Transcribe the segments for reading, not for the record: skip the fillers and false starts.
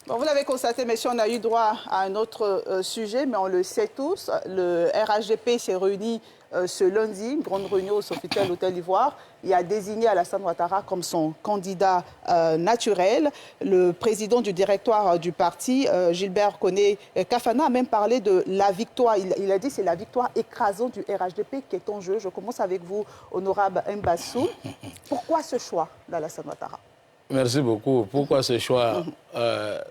Bon, vous l'avez constaté, messieurs, on a eu droit à un autre sujet, mais on le sait tous. Le RHDP s'est réuni ce lundi, une grande réunion au Sofitel Hôtel Ivoire. Il a désigné Alassane Ouattara comme son candidat naturel. Le président du directoire du parti, Gilbert Koné Kafana, a même parlé de la victoire. Il a dit que c'est la victoire écrasante du RHDP qui est en jeu. Je commence avec vous, honorable Mbassou. Pourquoi ce choix d'Alassane Ouattara? Merci beaucoup. Pourquoi ce choix?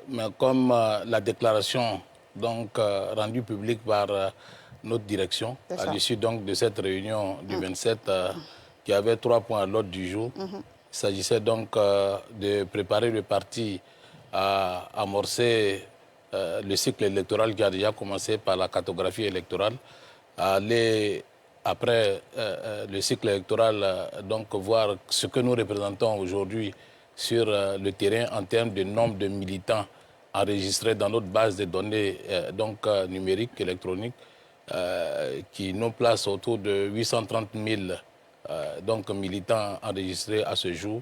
Mais comme la déclaration rendue publique par notre direction, à l'issue de cette réunion du 27, qui avait 3 points à l'ordre du jour, il s'agissait donc de préparer le parti à amorcer le cycle électoral qui a déjà commencé par la cartographie électorale, à aller après le cycle électoral, voir ce que nous représentons aujourd'hui sur le terrain en termes de nombre de militants enregistrés dans notre base de données numériques, électroniques, qui nous place autour de 830 000 militants enregistrés à ce jour,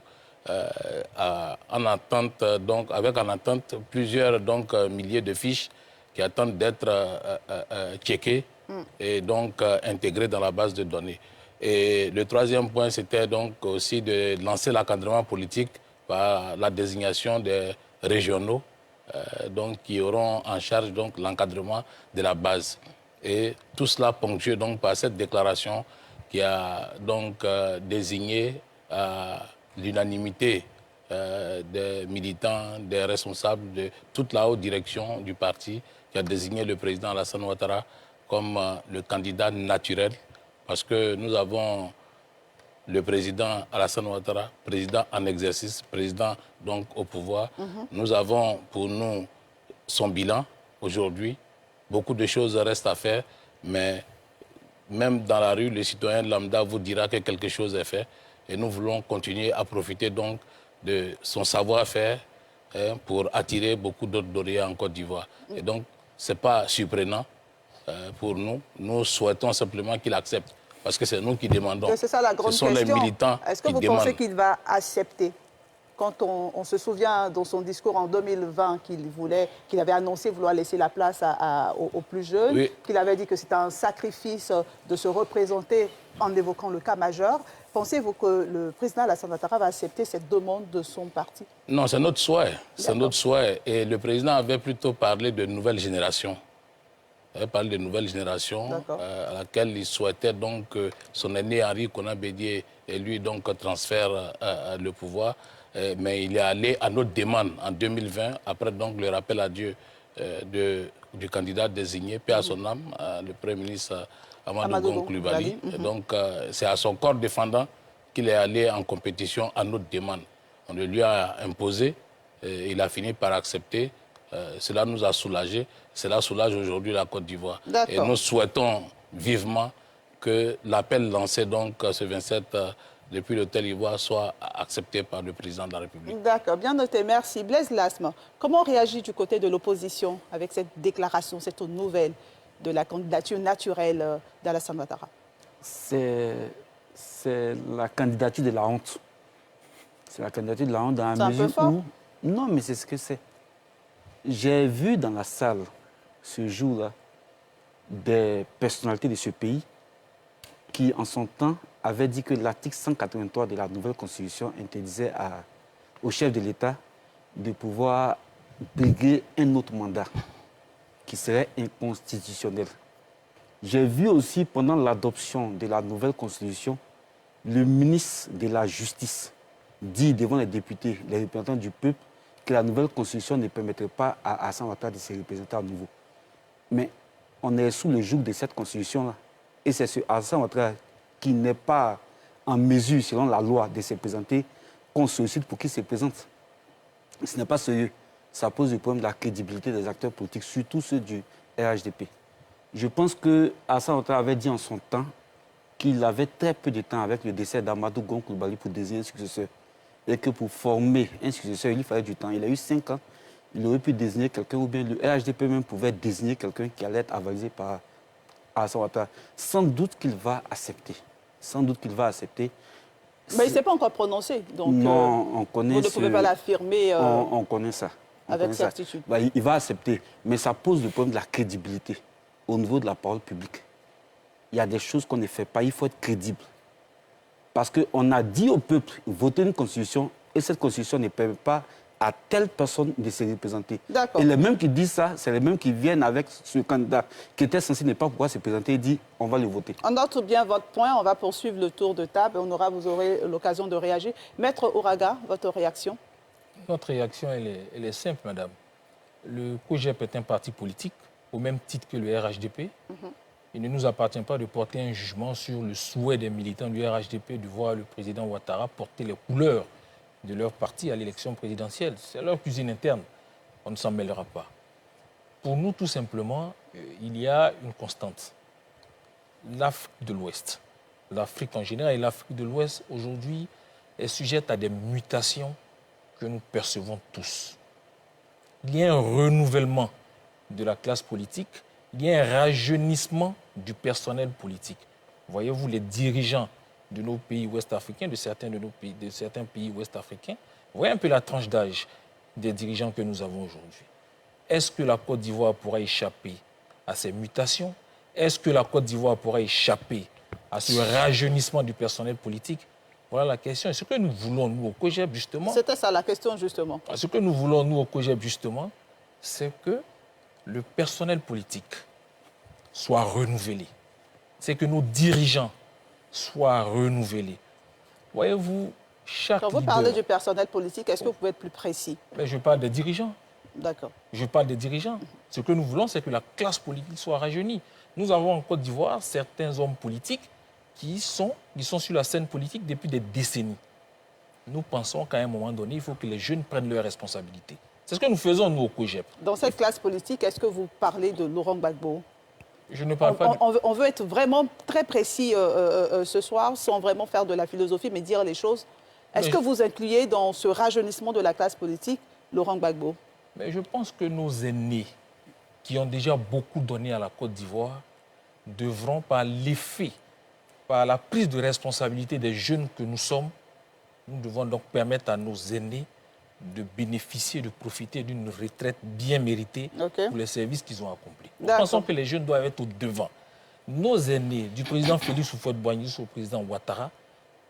en attente, avec en attente plusieurs milliers de fiches qui attendent d'être checkées et intégrées dans la base de données. Et le troisième point, c'était aussi de lancer l'encadrement politique par la désignation des régionaux qui auront en charge l'encadrement de la base. Et tout cela ponctué par cette déclaration qui a désigné à l'unanimité des militants, des responsables de toute la haute direction du parti, qui a désigné le président Alassane Ouattara comme le candidat naturel, parce que nous avons le président Alassane Ouattara, président en exercice, président au pouvoir. Nous avons pour nous son bilan aujourd'hui. Beaucoup de choses restent à faire, mais même dans la rue, le citoyen lambda vous dira que quelque chose est fait. Et nous voulons continuer à profiter de son savoir-faire pour attirer beaucoup d'autres lauréats en Côte d'Ivoire. Et donc, ce n'est pas surprenant pour nous. Nous souhaitons simplement qu'il accepte. Parce que c'est nous qui demandons. C'est ça la grande question. Ce sont les militants qui demandent. Est-ce que vous pensez qu'il va accepter? Quand on se souvient dans son discours en 2020 qu'il avait annoncé vouloir laisser la place aux plus jeunes, oui, qu'il avait dit que c'était un sacrifice de se représenter en évoquant le cas majeur. Pensez-vous que le président Alassane Ouattara va accepter cette demande de son parti? Non, c'est notre souhait. C'est notre souhait. Et le président avait plutôt parlé de nouvelle génération. Il parle de nouvelle génération à laquelle il souhaitait que son aîné Henri Konan Bédié et lui transfère le pouvoir. Mais il est allé à notre demande en 2020, après le rappel à Dieu du candidat désigné, paix à son âme, le Premier ministre Amadou Gon Coulibaly. Donc c'est à son corps défendant qu'il est allé en compétition à notre demande. On le lui a imposé, et il a fini par accepter. Cela nous a soulagés. Cela soulage aujourd'hui la Côte d'Ivoire. Et nous souhaitons vivement que l'appel lancé ce 27 depuis l'Hôtel Ivoire soit accepté par le président de la République. D'accord, bien noté. Merci. Blaise Lasme, comment on réagit du côté de l'opposition avec cette déclaration, cette nouvelle de la candidature naturelle d'Alassane Ouattara? C'est la candidature de la honte. C'est la candidature de la honte dans la mesure où... C'est un peu fort? Non, mais c'est ce que c'est. J'ai vu dans la salle, ce jour-là, des personnalités de ce pays qui, en son temps, avaient dit que l'article 183 de la nouvelle Constitution interdisait au chef de l'État de pouvoir briguer un autre mandat qui serait inconstitutionnel. J'ai vu aussi, pendant l'adoption de la nouvelle Constitution, le ministre de la Justice dit devant les députés, les représentants du peuple, que la nouvelle Constitution ne permettrait pas à Alassane Ouattara de se représenter à nouveau. Mais on est sous le joug de cette Constitution-là. Et c'est ce Alassane Ouattara qui n'est pas en mesure, selon la loi, de se présenter, qu'on sollicite pour qu'il se présente. Ce n'est pas sérieux. Ça pose le problème de la crédibilité des acteurs politiques, surtout ceux du RHDP. Je pense que Alassane Ouattara avait dit en son temps qu'il avait très peu de temps avec le décès d'Amadou Gon Coulibaly pour désigner un successeur. Et que pour former un successeur, il lui fallait du temps. Il a eu 5 ans. Il aurait pu désigner quelqu'un, ou bien le RHDP même pouvait désigner quelqu'un qui allait être avalisé par Alassane Ouattara. Sans doute qu'il va accepter. Sans doute qu'il va accepter. Mais il ne s'est pas encore prononcé. Donc, non, on connaît vous ne pouvez pas l'affirmer. On connaît ça. Avec certitude. Bah, il va accepter. Mais ça pose le problème de la crédibilité au niveau de la parole publique. Il y a des choses qu'on ne fait pas, il faut être crédible. Parce qu'on a dit au peuple, votez une constitution, et cette constitution ne permet pas à telle personne de se représenter. Et les mêmes qui disent ça, c'est les mêmes qui viennent avec ce candidat qui était censé ne pas pouvoir se présenter et dit on va le voter. On note bien votre point, on va poursuivre le tour de table, vous aurez l'occasion de réagir. Maître Ouraga, votre réaction? Notre réaction, elle est simple, madame. Le COJEP est un parti politique, au même titre que le RHDP. Il ne nous appartient pas de porter un jugement sur le souhait des militants du RHDP de voir le président Ouattara porter les couleurs de leur parti à l'élection présidentielle. C'est leur cuisine interne. On ne s'en mêlera pas. Pour nous, tout simplement, il y a une constante. L'Afrique de l'Ouest, l'Afrique en général et l'Afrique de l'Ouest, aujourd'hui, est sujette à des mutations que nous percevons tous. Il y a un renouvellement de la classe politique, il y a un rajeunissement du personnel politique. Voyez-vous, les dirigeants de nos pays ouest-africains, de certains pays ouest-africains, voyez un peu la tranche d'âge des dirigeants que nous avons aujourd'hui. Est-ce que la Côte d'Ivoire pourra échapper à ces mutations? Est-ce que la Côte d'Ivoire pourra échapper à ce rajeunissement du personnel politique? Voilà la question. Et ce que nous voulons, nous, au COJEP, justement... C'était ça la question, justement. Ce que nous voulons, nous, au COJEP, justement, c'est que le personnel politique soit renouvelé. C'est que nos dirigeants soient renouvelés. Voyez-vous, chaque Quand vous parlez du personnel politique, est-ce que vous pouvez être plus précis? Mais je parle des dirigeants. D'accord. Je parle des dirigeants. Ce que nous voulons, c'est que la classe politique soit rajeunie. Nous avons en Côte d'Ivoire certains hommes politiques qui sont sur la scène politique depuis des décennies. Nous pensons qu'à un moment donné, il faut que les jeunes prennent leurs responsabilités. C'est ce que nous faisons, nous, au COJEP. Dans cette classe politique, est-ce que vous parlez de Laurent Gbagbo? Je ne parle pas... On veut être vraiment très précis ce soir, sans vraiment faire de la philosophie, mais dire les choses. Est-ce que vous incluez dans ce rajeunissement de la classe politique Laurent Gbagbo? Mais je pense que nos aînés, qui ont déjà beaucoup donné à la Côte d'Ivoire, devront, par l'effet, par la prise de responsabilité des jeunes que nous sommes, nous devons donc permettre à nos aînés de bénéficier, de profiter d'une retraite bien méritée pour les services qu'ils ont accomplis. Nous pensons que les jeunes doivent être au devant. Nos aînés, du président Félix Houphouët-Boigny au président Ouattara,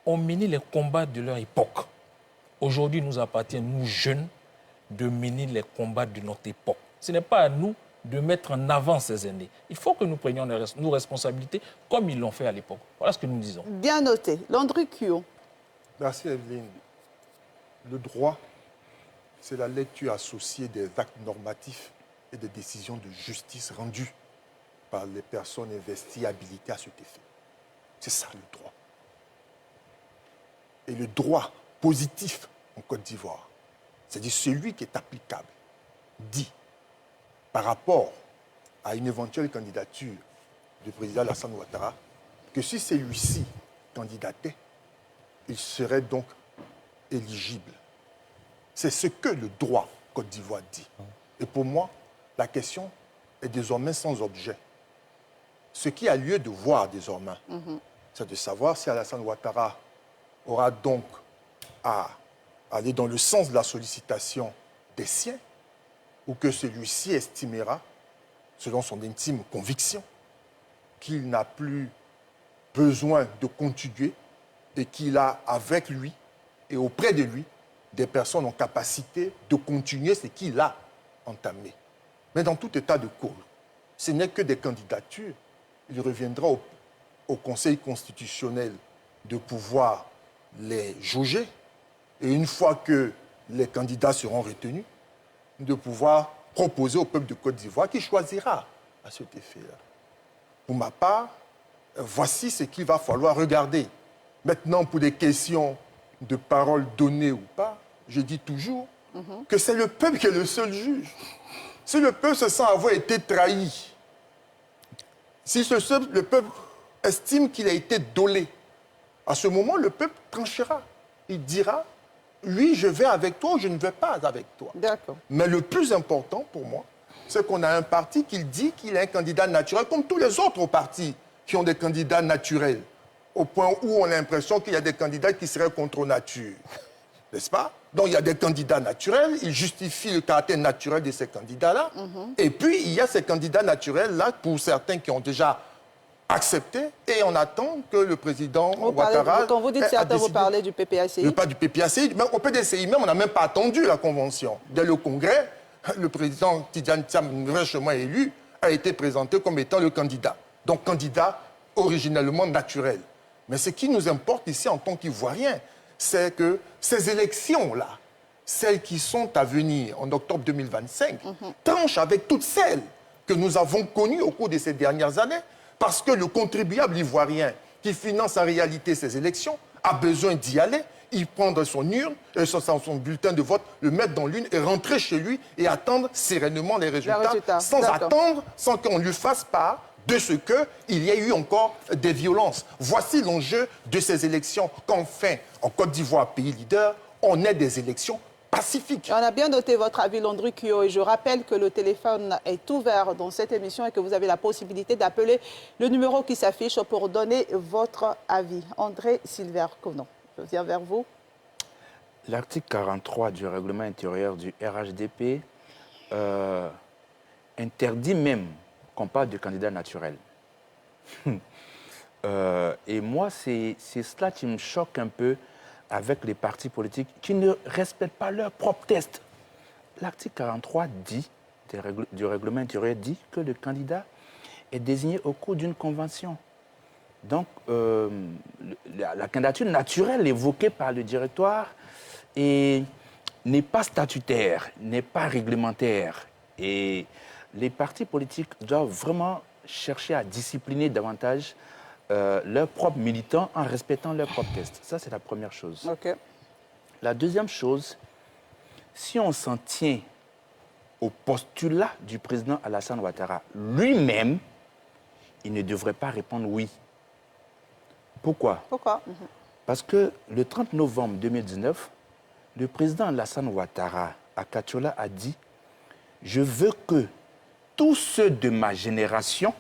ont mené les combats de leur époque. Aujourd'hui, il nous appartient, nous jeunes, de mener les combats de notre époque. Ce n'est pas à nous de mettre en avant ces aînés. Il faut que nous prenions nos responsabilités comme ils l'ont fait à l'époque. Voilà ce que nous disons. Bien noté. Landry Cuot. Merci Evelyne. Le droit, c'est la lecture associée des actes normatifs et des décisions de justice rendues par les personnes investies et habilitées à cet effet. C'est ça le droit. Et le droit positif en Côte d'Ivoire, c'est-à-dire celui qui est applicable, dit par rapport à une éventuelle candidature du président Alassane Ouattara, que si celui-ci candidatait, il serait donc éligible. C'est ce que le droit Côte d'Ivoire dit. Et pour moi, la question est désormais sans objet. Ce qui a lieu de voir désormais, c'est de savoir si Alassane Ouattara aura donc à aller dans le sens de la sollicitation des siens, ou que celui-ci estimera, selon son intime conviction, qu'il n'a plus besoin de continuer et qu'il a avec lui et auprès de lui des personnes en capacité de continuer ce qu'il a entamé. Mais dans tout état de cause, ce n'est que des candidatures. Il reviendra au Conseil constitutionnel de pouvoir les jauger et une fois que les candidats seront retenus, de pouvoir proposer au peuple de Côte d'Ivoire qui choisira à cet effet-là. Pour ma part, voici ce qu'il va falloir regarder. Maintenant, pour des questions de paroles données ou pas, je dis toujours que c'est le peuple qui est le seul juge. Si le peuple se sent avoir été trahi, si le peuple estime qu'il a été dolé, à ce moment, le peuple tranchera. Il dira, oui, je vais avec toi ou je ne vais pas avec toi. D'accord. Mais le plus important pour moi, c'est qu'on a un parti qui dit qu'il est un candidat naturel, comme tous les autres partis qui ont des candidats naturels, au point où on a l'impression qu'il y a des candidats qui seraient contre nature. N'est-ce pas? Donc il y a des candidats naturels, ils justifient le caractère naturel de ces candidats-là. Et puis il y a ces candidats naturels-là, pour certains qui ont déjà accepté, et on attend que le président Ouattara... Quand vous dites certains, vous parlez du PPACI? Pas du PPACI, mais au PDCI même, on n'a même pas attendu la convention. Dès le congrès, le président Tidjane Thiam, fraîchement élu, a été présenté comme étant le candidat. Donc candidat originellement naturel. Mais ce qui nous importe ici en tant qu'Ivoiriens, c'est que ces élections-là, celles qui sont à venir en octobre 2025, tranchent avec toutes celles que nous avons connues au cours de ces dernières années, parce que le contribuable ivoirien qui finance en réalité ces élections a besoin d'y aller, y prendre son urne, son bulletin de vote, le mettre dans l'urne et rentrer chez lui et attendre sereinement les résultats sans attendre, sans qu'on lui fasse part de ce qu'il y a eu encore des violences. Voici l'enjeu de ces élections, qu'enfin, en Côte d'Ivoire, pays leader, on ait des élections pacifiques. On a bien noté votre avis, Landry Kyo, et je rappelle que le téléphone est ouvert dans cette émission et que vous avez la possibilité d'appeler le numéro qui s'affiche pour donner votre avis. André Silver-Konon, je viens vers vous. L'article 43 du règlement intérieur du RHDP interdit même qu'on parle de candidat naturel. Et moi, c'est cela qui me choque un peu avec les partis politiques qui ne respectent pas leur propre test. L'article 43 du règlement intérieur dit que le candidat est désigné au cours d'une convention. Donc, la candidature naturelle évoquée par le directoire n'est pas statutaire, n'est pas réglementaire. Et les partis politiques doivent vraiment chercher à discipliner davantage leurs propres militants en respectant leurs propres tests. Ça, c'est la première chose. Okay. La deuxième chose, si on s'en tient au postulat du président Alassane Ouattara lui-même, il ne devrait pas répondre oui. Pourquoi? Parce que le 30 novembre 2019, le président Alassane Ouattara à Katiola a dit « Je veux que tous ceux de ma génération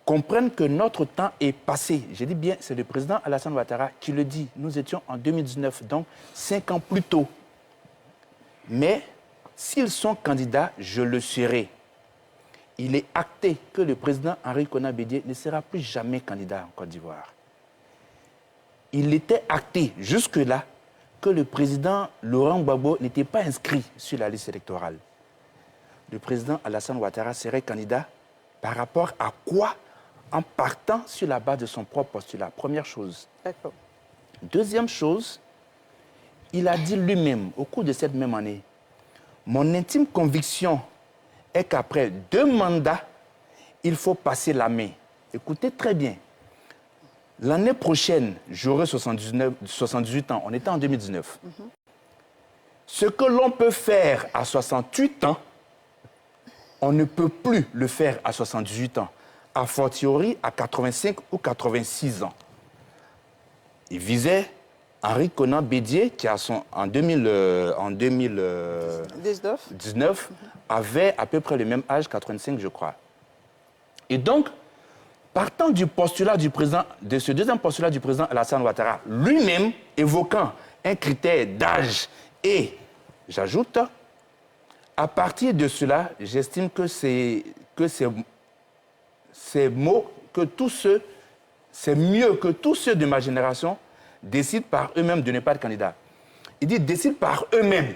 comprennent que notre temps est passé. » J'ai dit bien, c'est le président Alassane Ouattara qui le dit. Nous étions en 2019, donc 5 ans plus tôt. Mais s'ils sont candidats, je le serai. Il est acté que le président Henri Konan Bédié ne sera plus jamais candidat en Côte d'Ivoire. Il était acté jusque-là que le président Laurent Gbagbo n'était pas inscrit sur la liste électorale. Le président Alassane Ouattara serait candidat par rapport à quoi? En partant sur la base de son propre postulat. Première chose. D'accord. Deuxième chose, il a dit lui-même, au cours de cette même année, « Mon intime conviction est qu'après 2 mandats, il faut passer la main. » Écoutez très bien. L'année prochaine, j'aurai 78 ans. On était en 2019. Ce que l'on peut faire à 68 ans, on ne peut plus le faire à 78 ans. A fortiori à 85 ou 86 ans. Il visait Henri Konan Bédié, qui en 2019 avait à peu près le même âge, 85 je crois. Et donc, partant du postulat du président, de ce deuxième postulat du président Alassane Ouattara, lui-même évoquant un critère d'âge et, j'ajoute, à partir de cela, j'estime que c'est mots que tous ceux, c'est mieux que tous ceux de ma génération décident par eux-mêmes de ne pas être candidats. Il dit décident par eux-mêmes.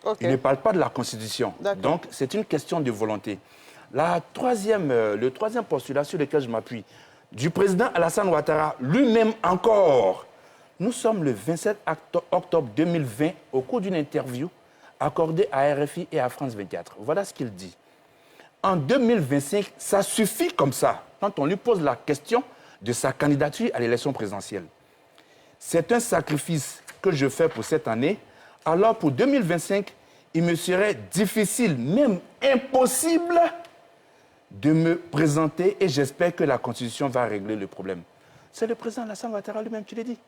Okay. Il ne parle pas de la Constitution. Donc, c'est une question de volonté. Le troisième postulat sur lequel je m'appuie, du président Alassane Ouattara, lui-même encore. Nous sommes le 27 octobre 2020, au cours d'une interview accordée à RFI et à France 24. Voilà ce qu'il dit. En 2025, ça suffit comme ça, quand on lui pose la question de sa candidature à l'élection présidentielle. C'est un sacrifice que je fais pour cette année. Alors pour 2025, il me serait difficile, même impossible, de me présenter et j'espère que la Constitution va régler le problème. C'est le président Alassane Ouattara lui-même qui l'a dit.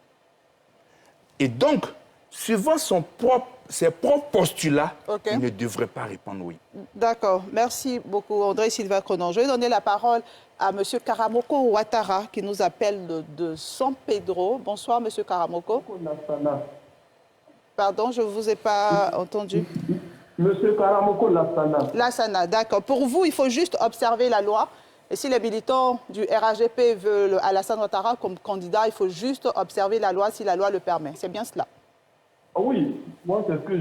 Et donc, suivant ses propres postulats, il ne devrait pas répondre oui. D'accord. Merci beaucoup, André Silva-Konan. Je vais donner la parole à M. Karamoko Ouattara, qui nous appelle de San Pedro. Bonsoir, M. Karamoko. Pardon, je ne vous ai pas entendu. Monsieur Karamoko Lassana. Lassana, d'accord. Pour vous, il faut juste observer la loi. Et si les militants du RHDP veulent Alassane Ouattara comme candidat, il faut juste observer la loi si la loi le permet. C'est bien cela? Oui, moi c'est ce que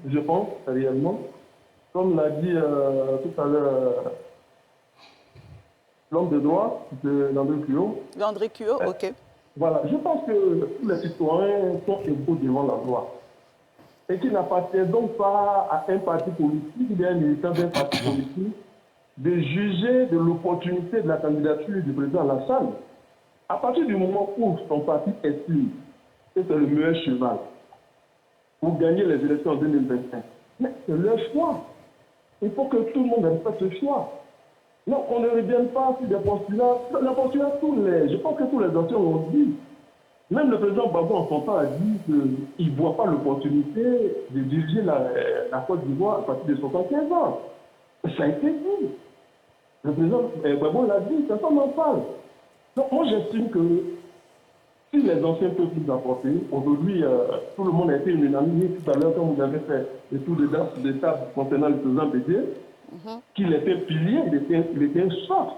je pense réellement. Comme l'a dit tout à l'heure l'homme de droit de Landry Cuyo. Landry Cuyo, ok. Voilà, je pense que tous les citoyens sont égaux devant la loi. Et qui n'appartient donc pas à un parti politique, ou un militant d'un parti politique, de juger de l'opportunité de la candidature du président Alassane. À partir du moment où son parti estime que c'est le meilleur cheval pour gagner les élections en 2025, mais c'est leur choix. Il faut que tout le monde respecte ce choix. Non, on ne revienne pas sur des postulats. Les postulats, je pense que tous les anciens l'ont dit. Même le président Gbagbo en son temps a dit qu'il ne voit pas l'opportunité de diriger la Côte d'Ivoire à partir de 75 ans. Ça a été dit. Le président Gbagbo l'a dit, personne n'en parle. Donc moi j'estime que si les anciens peuvent nous apporter, aujourd'hui tout le monde a été unanime. Tout à l'heure quand vous avez fait le tour de table concernant le président Bédié, qu'il était pilier, il était un socle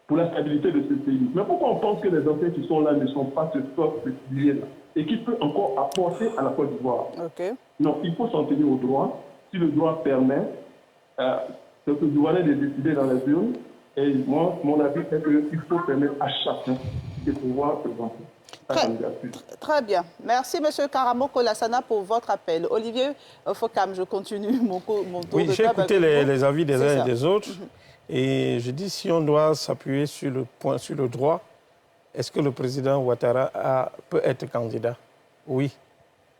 pour la stabilité de ce pays. Mais pourquoi on pense que les anciens qui sont là ne sont pas ce socle, ce pilier-là, et qui peut encore apporter à la Côte d'Ivoire? Non, il faut s'en tenir au droit. Si le droit permet, c'est que le droit est de décider dans les urnes. Et moi, mon avis est qu'il faut permettre à chacun de pouvoir présenter sa candidature. Très bien. Merci, M. Karamoko Lassana, pour votre appel. Olivier Fokam, je continue mon tour de table. Oui, j'ai écouté les avis des uns et des autres. Et je dis, si on doit s'appuyer sur le droit, est-ce que le président Ouattara peut être candidat? Oui,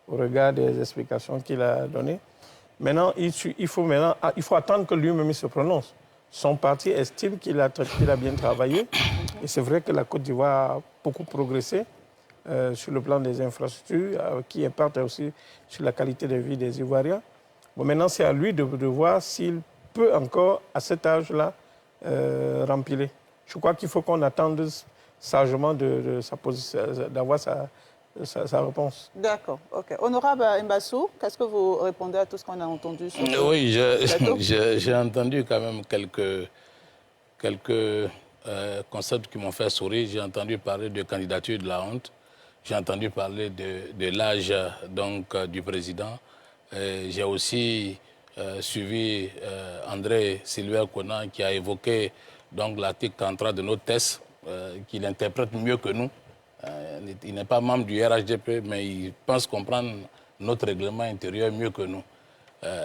au regard des explications qu'il a données. Maintenant, il faut attendre que lui-même se prononce. Son parti estime qu'il a bien travaillé. Et c'est vrai que la Côte d'Ivoire a beaucoup progressé sur le plan des infrastructures, qui impactent aussi sur la qualité de vie des Ivoiriens. Bon, maintenant, c'est à lui de voir s'il peut encore, à cet âge-là, remplir. Je crois qu'il faut qu'on attende sagement d'avoir sa réponse. D'accord, ok. Honorable Mbassou, qu'est-ce que vous répondez à tout ce qu'on a entendu sur Oui, j'ai entendu quand même quelques concepts qui m'ont fait sourire. J'ai entendu parler de candidature de la honte. J'ai entendu parler de l'âge du président. J'ai aussi suivi André Sylvain Conan qui a évoqué l'article 33 de notre texte, qu'il interprète mieux que nous. Il n'est pas membre du RHDP, mais il pense comprendre notre règlement intérieur mieux que nous.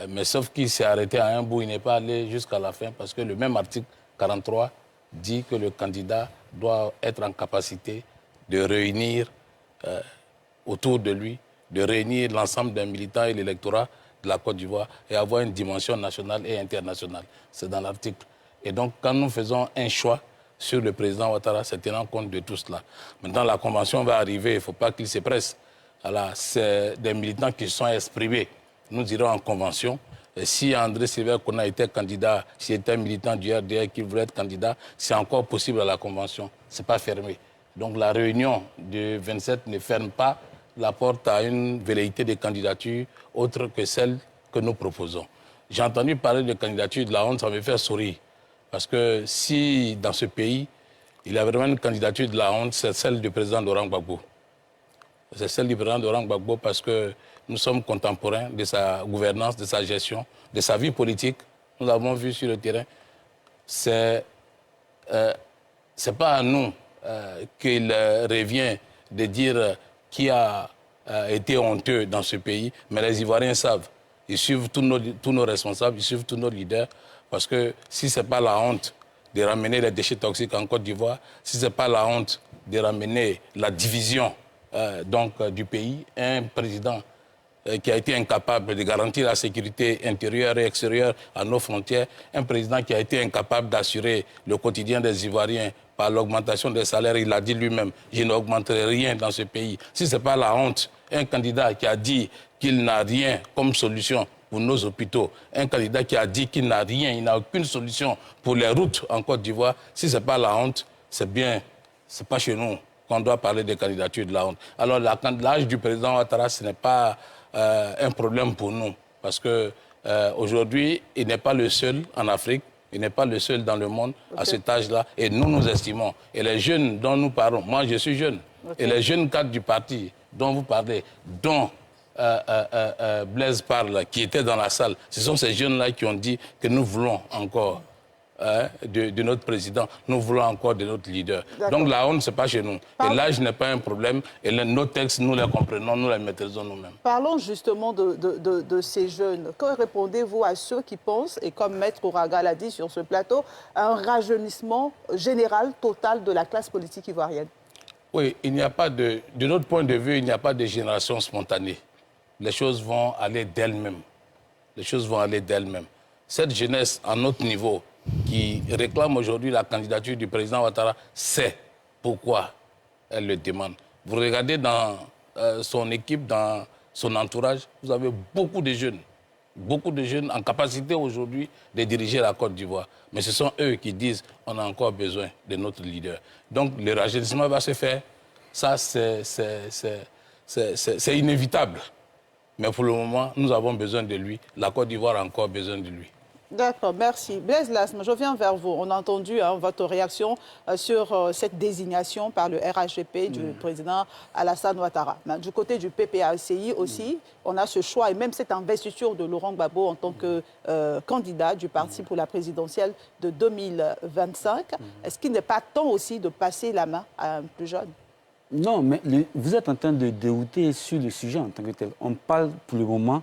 Mais sauf qu'il s'est arrêté à un bout, il n'est pas allé jusqu'à la fin, parce que le même article 43 dit que le candidat doit être en capacité de réunir autour de lui, de réunir l'ensemble des militants et l'électorat de la Côte d'Ivoire et avoir une dimension nationale et internationale. C'est dans l'article. Et donc, quand nous faisons un choix sur le président Ouattara, c'est tenant compte de tout cela. Maintenant, la convention va arriver, il ne faut pas qu'il se presse. C'est des militants qui sont exprimés. Nous irons en convention. Et si André Sylvain Conan était candidat, s'il était militant du RDR qui voulait être candidat, c'est encore possible à la convention. Ce n'est pas fermé. Donc la réunion du 27 ne ferme pas la porte à une velléité de candidature autre que celle que nous proposons. J'ai entendu parler de candidature de la honte, ça me fait sourire. Parce que si dans ce pays, il y a vraiment une candidature de la honte, c'est celle du président Laurent Gbagbo. C'est celle du président Laurent Gbagbo parce que nous sommes contemporains de sa gouvernance, de sa gestion, de sa vie politique. Nous l'avons vu sur le terrain. C'est pas à nous qu'il revient de dire qui a été honteux dans ce pays, mais les Ivoiriens savent. Ils suivent tous nos responsables, ils suivent tous nos leaders. Parce que si ce n'est pas la honte de ramener les déchets toxiques en Côte d'Ivoire, si ce n'est pas la honte de ramener la division du pays, un président qui a été incapable de garantir la sécurité intérieure et extérieure à nos frontières, un président qui a été incapable d'assurer le quotidien des Ivoiriens par l'augmentation des salaires, il a dit lui-même, je n'augmenterai rien dans ce pays. Si ce n'est pas la honte, un candidat qui a dit qu'il n'a rien comme solution pour nos hôpitaux, un candidat qui a dit qu'il n'a rien, il n'a aucune solution pour les routes en Côte d'Ivoire, si ce n'est pas la honte, c'est pas chez nous qu'on doit parler des candidatures de la honte. Alors l'âge du président Ouattara, ce n'est pas un problème pour nous. Parce que aujourd'hui, il n'est pas le seul en Afrique, il n'est pas le seul dans le monde à cet âge-là. Et nous estimons. Et les jeunes dont nous parlons, moi je suis jeune, et les jeunes cadres du parti dont vous parlez, dont Blaise parle, qui était dans la salle, ce sont ces jeunes-là qui ont dit que nous voulons encore de notre président, nous voulons encore de notre leader. Donc la honte, ce n'est pas chez nous. Et l'âge n'est pas un problème. Et nos textes, nous les comprenons, nous les maîtrisons nous-mêmes. Parlons justement de ces jeunes. Que répondez-vous à ceux qui pensent, et comme Maître Ouraga l'a dit sur ce plateau, un rajeunissement général, total de la classe politique ivoirienne? Oui, il n'y a pas de notre point de vue, il n'y a pas de génération spontanée. Les choses vont aller d'elles-mêmes. Les choses vont aller d'elles-mêmes. Cette jeunesse, à notre niveau, qui réclame aujourd'hui la candidature du président Ouattara, sait pourquoi elle le demande. Vous regardez dans son équipe, dans son entourage, vous avez beaucoup de jeunes en capacité aujourd'hui de diriger la Côte d'Ivoire. Mais ce sont eux qui disent qu'on a encore besoin de notre leader. Donc le rajeunissement va se faire. Ça, c'est inévitable. Mais pour le moment, nous avons besoin de lui. La Côte d'Ivoire a encore besoin de lui. D'accord, merci. Blaise Lasme, je viens vers vous. On a entendu votre réaction sur cette désignation par le RHDP du président Alassane Ouattara. Mais du côté du PPACI aussi, on a ce choix et même cette investiture de Laurent Gbagbo en tant que candidat du parti pour la présidentielle de 2025. Est-ce qu'il n'est pas temps aussi de passer la main à un plus jeune? Non, mais vous êtes en train de dérouter sur le sujet en tant que tel. On parle pour le moment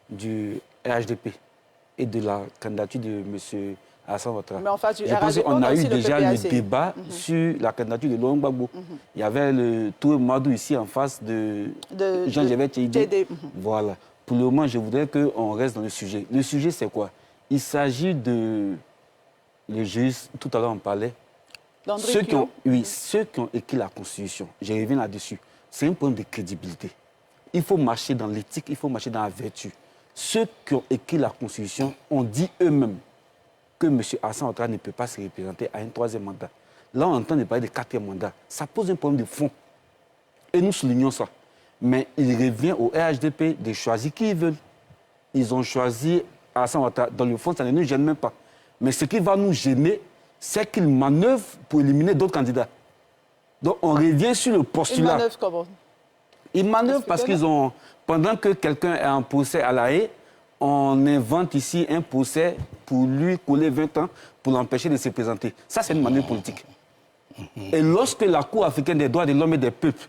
du RHDP et de la candidature de M. Alassane Ouattara. Mais en fait, je pense qu'on a eu déjà le débat sur la candidature de Laurent Gbagbo. Il y avait le Touré Madou ici en face de Jean-Gervais Tchédé. Voilà. Pour le moment, je voudrais qu'on reste dans le sujet. Le sujet, c'est quoi? Il s'agit de... Les juristes, tout à l'heure on parlait. Ceux qui ont écrit la Constitution, je reviens là-dessus, c'est un problème de crédibilité. Il faut marcher dans l'éthique, il faut marcher dans la vertu. Ceux qui ont écrit la Constitution ont dit eux-mêmes que M. Alassane Ouattara ne peut pas se représenter à un troisième mandat. Là, on entend parler de quatrième mandat. Ça pose un problème de fond. Et nous soulignons ça. Mais il revient au RHDP de choisir qui ils veulent. Ils ont choisi Alassane Ouattara. Dans le fond, ça ne nous gêne même pas. Mais ce qui va nous gêner, c'est qu'ils manœuvrent pour éliminer d'autres candidats. Donc, on revient sur le postulat. Ils manœuvrent comment? Ils manœuvrent parce qu'ils ont... Pendant que quelqu'un est en procès à La Haye, on invente ici un procès pour lui coller 20 ans pour l'empêcher de se présenter. Ça, c'est une manœuvre politique. Et lorsque la Cour africaine des droits de l'homme et des peuples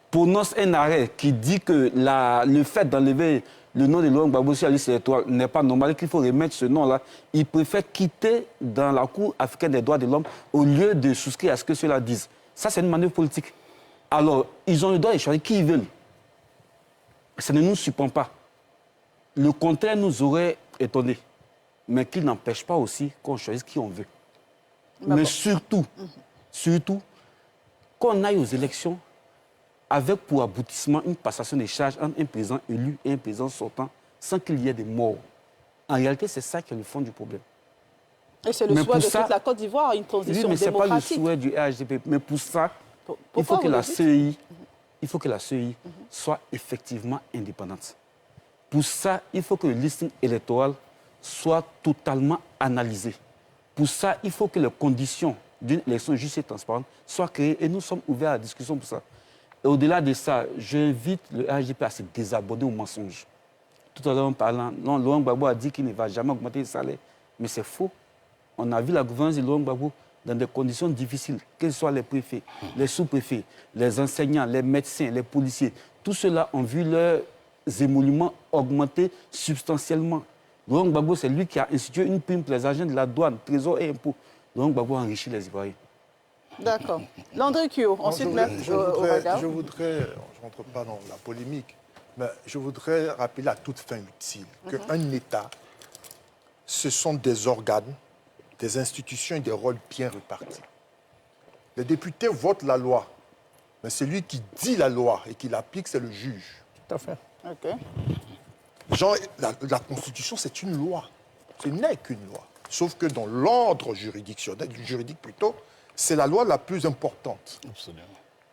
prononce un arrêt qui dit que le fait d'enlever le nom de Laurent Gbagbo sur la liste électorale n'est pas normal, qu'il faut remettre ce nom-là, il préfère quitter dans la Cour africaine des droits de l'homme au lieu de souscrire à ce que ceux-là disent. Ça, c'est une manœuvre politique. Alors, ils ont le droit de choisir qui ils veulent. Ça ne nous surprend pas. Le contraire nous aurait étonnés. Mais qui n'empêche pas aussi qu'on choisisse qui on veut. Mais surtout, qu'on aille aux élections avec pour aboutissement une passation des charges entre un président élu et un président sortant sans qu'il y ait des morts. En réalité, c'est ça qui est le fond du problème. Et c'est le souhait de toute la Côte d'Ivoire, une transition démocratique. Oui, mais ce n'est pas le souhait du RHDP. Mais pour ça, il faut que la CEI... Il faut que la CEI soit effectivement indépendante. Pour ça, il faut que le listing électoral soit totalement analysé. Pour ça, il faut que les conditions d'une élection juste et transparente soient créées et nous sommes ouverts à la discussion pour ça. Et au-delà de ça, j'invite le RHDP à se désabonner aux mensonges. Tout à l'heure, en parlant, Laurent Gbagbo a dit qu'il ne va jamais augmenter le salaire. Mais c'est faux. On a vu la gouvernance de Laurent Gbagbo dans des conditions difficiles, que ce soit les préfets, les sous-préfets, les enseignants, les médecins, les policiers. Tous ceux-là ont vu leurs émoluments augmenter substantiellement. Laurent Gbagbo, c'est lui qui a institué une prime pour les agents de la douane, trésor et impôts. Laurent Gbagbo a enrichi les Ivoiriens. D'accord. Landry Kyo, ensuite je ne rentre pas dans la polémique, mais je voudrais rappeler à toute fin utile qu'un État, ce sont des organes, des institutions et des rôles bien répartis. Les députés votent la loi, mais celui qui dit la loi et qui l'applique, c'est le juge. Tout à fait. OK. Genre, la Constitution, c'est une loi. Ce n'est qu'une loi. Sauf que dans l'ordre juridique plutôt, c'est la loi la plus importante. Absolument.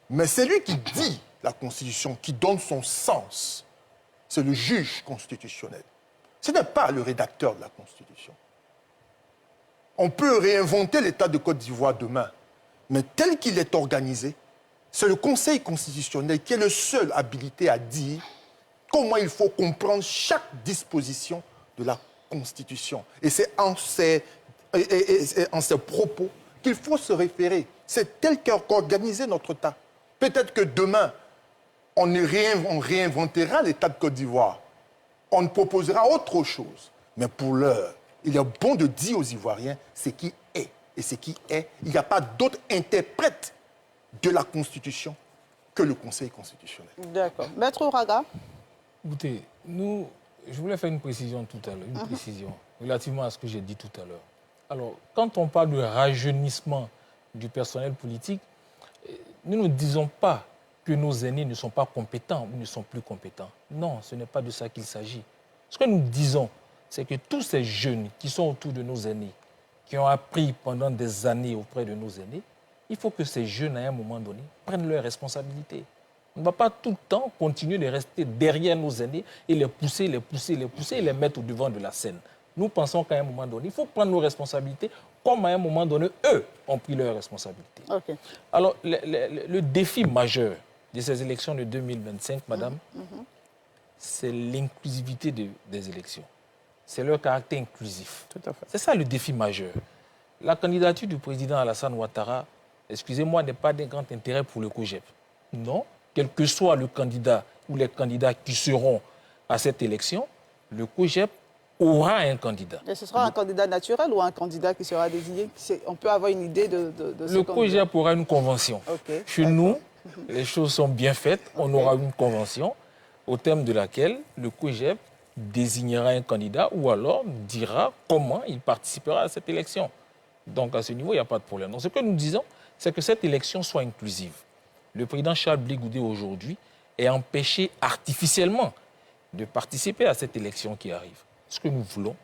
Mais c'est lui qui dit la Constitution, qui donne son sens. c'est le juge constitutionnel. Ce n'est pas le rédacteur de la Constitution. On peut réinventer l'État de Côte d'Ivoire demain, mais tel qu'il est organisé, c'est le Conseil constitutionnel qui est le seul habilité à dire comment il faut comprendre chaque disposition de la Constitution. Et c'est en ces propos qu'il faut se référer. C'est tel qu'organisé notre État. Peut-être que demain, on réinventera l'État de Côte d'Ivoire. On proposera autre chose. Mais pour l'heure, il est bon de dire aux Ivoiriens ce qui est. Et ce qui est, il n'y a pas d'autre interprète de la Constitution que le Conseil constitutionnel. D'accord. Maître Ouraga. Écoutez, je voulais faire une précision tout à l'heure, une précision relativement à ce que j'ai dit tout à l'heure. Alors, quand on parle de rajeunissement du personnel politique, nous ne disons pas que nos aînés ne sont pas compétents ou ne sont plus compétents. Non, ce n'est pas de ça qu'il s'agit. Ce que nous disons, c'est que tous ces jeunes qui sont autour de nos aînés, qui ont appris pendant des années auprès de nos aînés, il faut que ces jeunes, à un moment donné, prennent leurs responsabilités. On ne va pas tout le temps continuer de rester derrière nos aînés et les pousser et les mettre au devant de la scène. Nous pensons qu'à un moment donné, il faut prendre nos responsabilités comme à un moment donné, eux ont pris leurs responsabilités. Okay. Alors, le défi majeur de ces élections de 2025, madame, c'est l'inclusivité des élections. C'est leur caractère inclusif. Tout à fait. C'est ça le défi majeur. La candidature du président Alassane Ouattara, excusez-moi, n'est pas d'un grand intérêt pour le COJEP. Non, quel que soit le candidat ou les candidats qui seront à cette élection, le COJEP aura un candidat. Et ce sera un candidat naturel ou un candidat qui sera désigné? On peut avoir une idée de ce candidat. Le COJEP aura une convention. Okay. Chez nous, les choses sont bien faites. On aura une convention au terme de laquelle le COJEP désignera un candidat ou alors dira comment il participera à cette élection. Donc à ce niveau, il n'y a pas de problème. Donc ce que nous disons, c'est que cette élection soit inclusive. Le président Charles Blé Goudé aujourd'hui est empêché artificiellement de participer à cette élection qui arrive. Ce que nous voulons,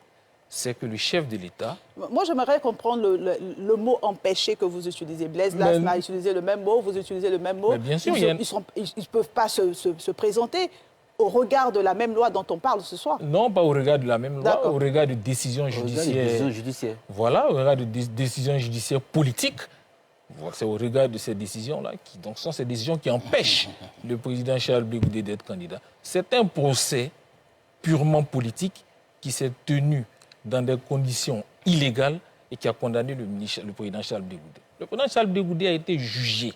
c'est que le chef de l'État... Moi, j'aimerais comprendre le mot « empêcher » que vous utilisez. Blaise Lasme a utilisé le même mot, vous utilisez le même mot. Mais bien sûr, ils ne peuvent pas se présenter au regard de la même loi dont on parle ce soir. Non, pas au regard de la même loi, au regard de décisions judiciaires. Voilà, au regard de décisions judiciaires politiques. C'est au regard de ces décisions-là, donc ce sont ces décisions qui empêchent le président Charles Blé Goudé d'être candidat. C'est un procès purement politique qui s'est tenu dans des conditions illégales et qui a condamné le président Charles Blé Goudé. Le président Charles Blé Goudé a été jugé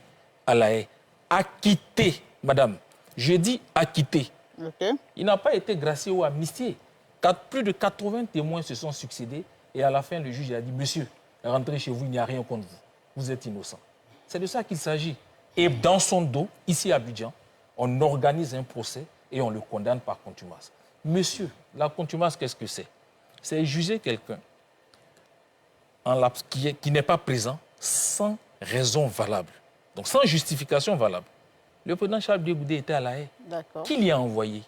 à La Haye, acquitté, madame. Je dis acquitté. Okay. Il n'a pas été gracié ou amnistié. Plus de 80 témoins se sont succédés et à la fin, le juge a dit « Monsieur, rentrez chez vous, il n'y a rien contre vous. Vous êtes innocent. » C'est de ça qu'il s'agit. Et dans son dos, ici à Abidjan, on organise un procès et on le condamne par contumace. Monsieur, la contumace, qu'est-ce que c'est? C'est juger quelqu'un qui n'est pas présent sans raison valable. Donc sans justification valable. Le président Charles Blé Goudé était à La Haye. Qui l'y a envoyé?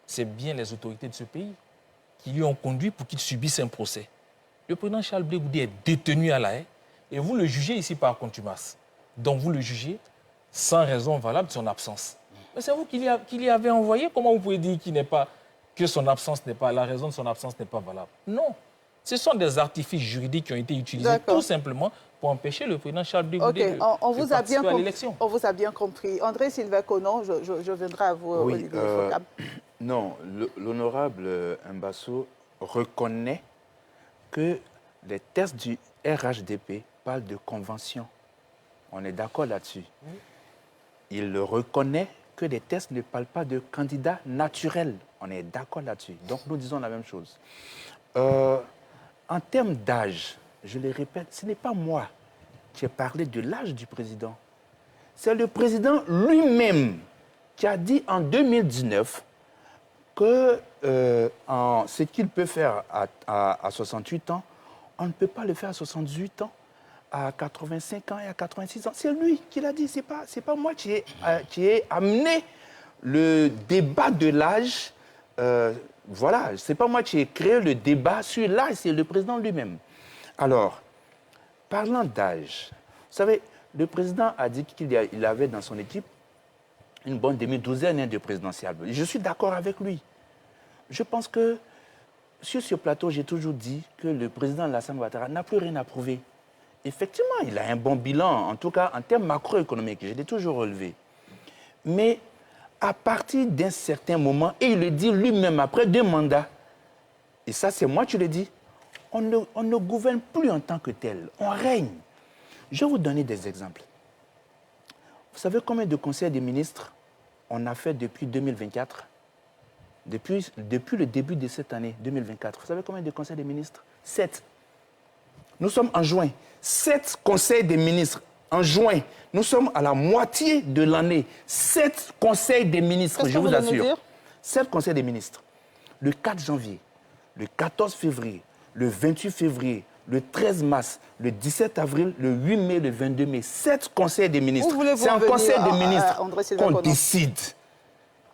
C'est bien les autorités de ce pays qui lui ont conduit pour qu'il subisse un procès. Le président Charles Blé Goudé est détenu à La Haye et vous le jugez ici par contumace. Donc vous le jugez sans raison valable de son absence. Mais c'est vous qui l'y avez envoyé. Comment vous pouvez dire que son absence n'est pas, la raison de son absence n'est pas valable? Non. Ce sont des artifices juridiques qui ont été utilisés tout simplement pour empêcher le président Charles Blé Goudé de participer à l'élection. On vous a bien compris. André Sylvain Conon, je viendrai à vous, oui, Olivier Focam. Non, l'honorable Mbasso reconnaît que les textes du RHDP parlent de convention. On est d'accord là-dessus. Oui. Il le reconnaît que les textes ne parlent pas de candidats naturels. On est d'accord là-dessus. Donc nous disons la même chose. En termes d'âge, je le répète, ce n'est pas moi qui ai parlé de l'âge du président. C'est le président lui-même qui a dit en 2019 que ce qu'il peut faire à 68 ans, on ne peut pas le faire à 78 ans, à 85 ans et à 86 ans. C'est lui qui l'a dit, c'est pas moi qui ai amené le débat de l'âge. Voilà, c'est pas moi qui ai créé le débat sur l'âge, c'est le président lui-même. Alors, parlant d'âge, vous savez, le président a dit qu'il avait dans son équipe une bonne demi-douzaine de présidentielles. Je suis d'accord avec lui. Je pense que sur ce plateau, j'ai toujours dit que le président Alassane Ouattara n'a plus rien à prouver. Effectivement, il a un bon bilan, en tout cas en termes macroéconomiques, je l'ai toujours relevé. Mais à partir d'un certain moment, et il le dit lui-même après 2 mandats, et ça c'est moi qui le dis, on ne gouverne plus en tant que tel, on règne. Je vais vous donner des exemples. Vous savez combien de conseils des ministres on a fait depuis 2024 ? Depuis le début de cette année 2024. Vous savez combien de conseils des ministres? 7. Nous sommes en juin. 7 conseils des ministres en juin. Nous sommes à la moitié de l'année. 7 conseils des ministres, je vous assure. 7 conseils des ministres. Le 4 janvier, le 14 février, le 28 février, le 13 mars, le 17 avril, le 8 mai, le 22 mai. 7 conseils des ministres. C'est un conseil des ministres qu'on décide.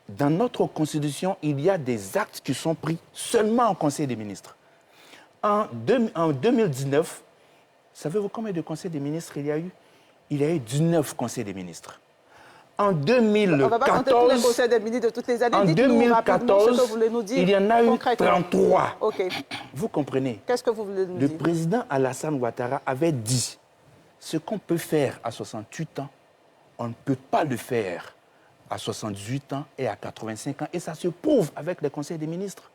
Dans notre Constitution, il y a des actes qui sont pris seulement en Conseil des ministres. En 2019, savez-vous combien de conseils des ministres il y a eu? Il y a eu 19 conseils des ministres. En 2014, on va pas compter tous les conseils des ministres de toutes les années. En 2014, ce que vous voulez nous dire, il y en a eu 33. Okay. Vous comprenez? Qu'est-ce que vous voulez nous dire? Le président Alassane Ouattara avait dit ce qu'on peut faire à 68 ans, on ne peut pas le faire à 78 ans et à 85 ans. Et ça se prouve avec les conseils des ministres.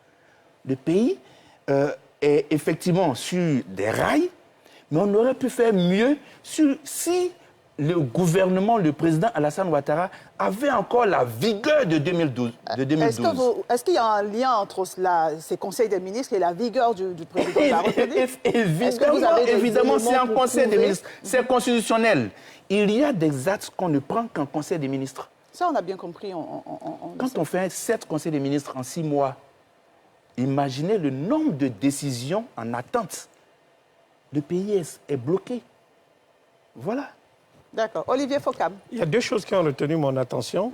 Le pays est effectivement sur des rails, mais on aurait pu faire mieux si le gouvernement, le président Alassane Ouattara avait encore la vigueur de 2012. Est-ce qu'il y a un lien entre ces conseils des ministres et la vigueur du président de la République? Évidemment, c'est un conseil des ministres. C'est constitutionnel. Il y a des actes qu'on ne prend qu'en conseil des ministres. Ça, on a bien compris. Quand on fait 7 conseils des ministres en 6 mois, imaginez le nombre de décisions en attente. Le pays est bloqué. Voilà. D'accord. Olivier Fokam. Il y a 2 choses qui ont retenu mon attention.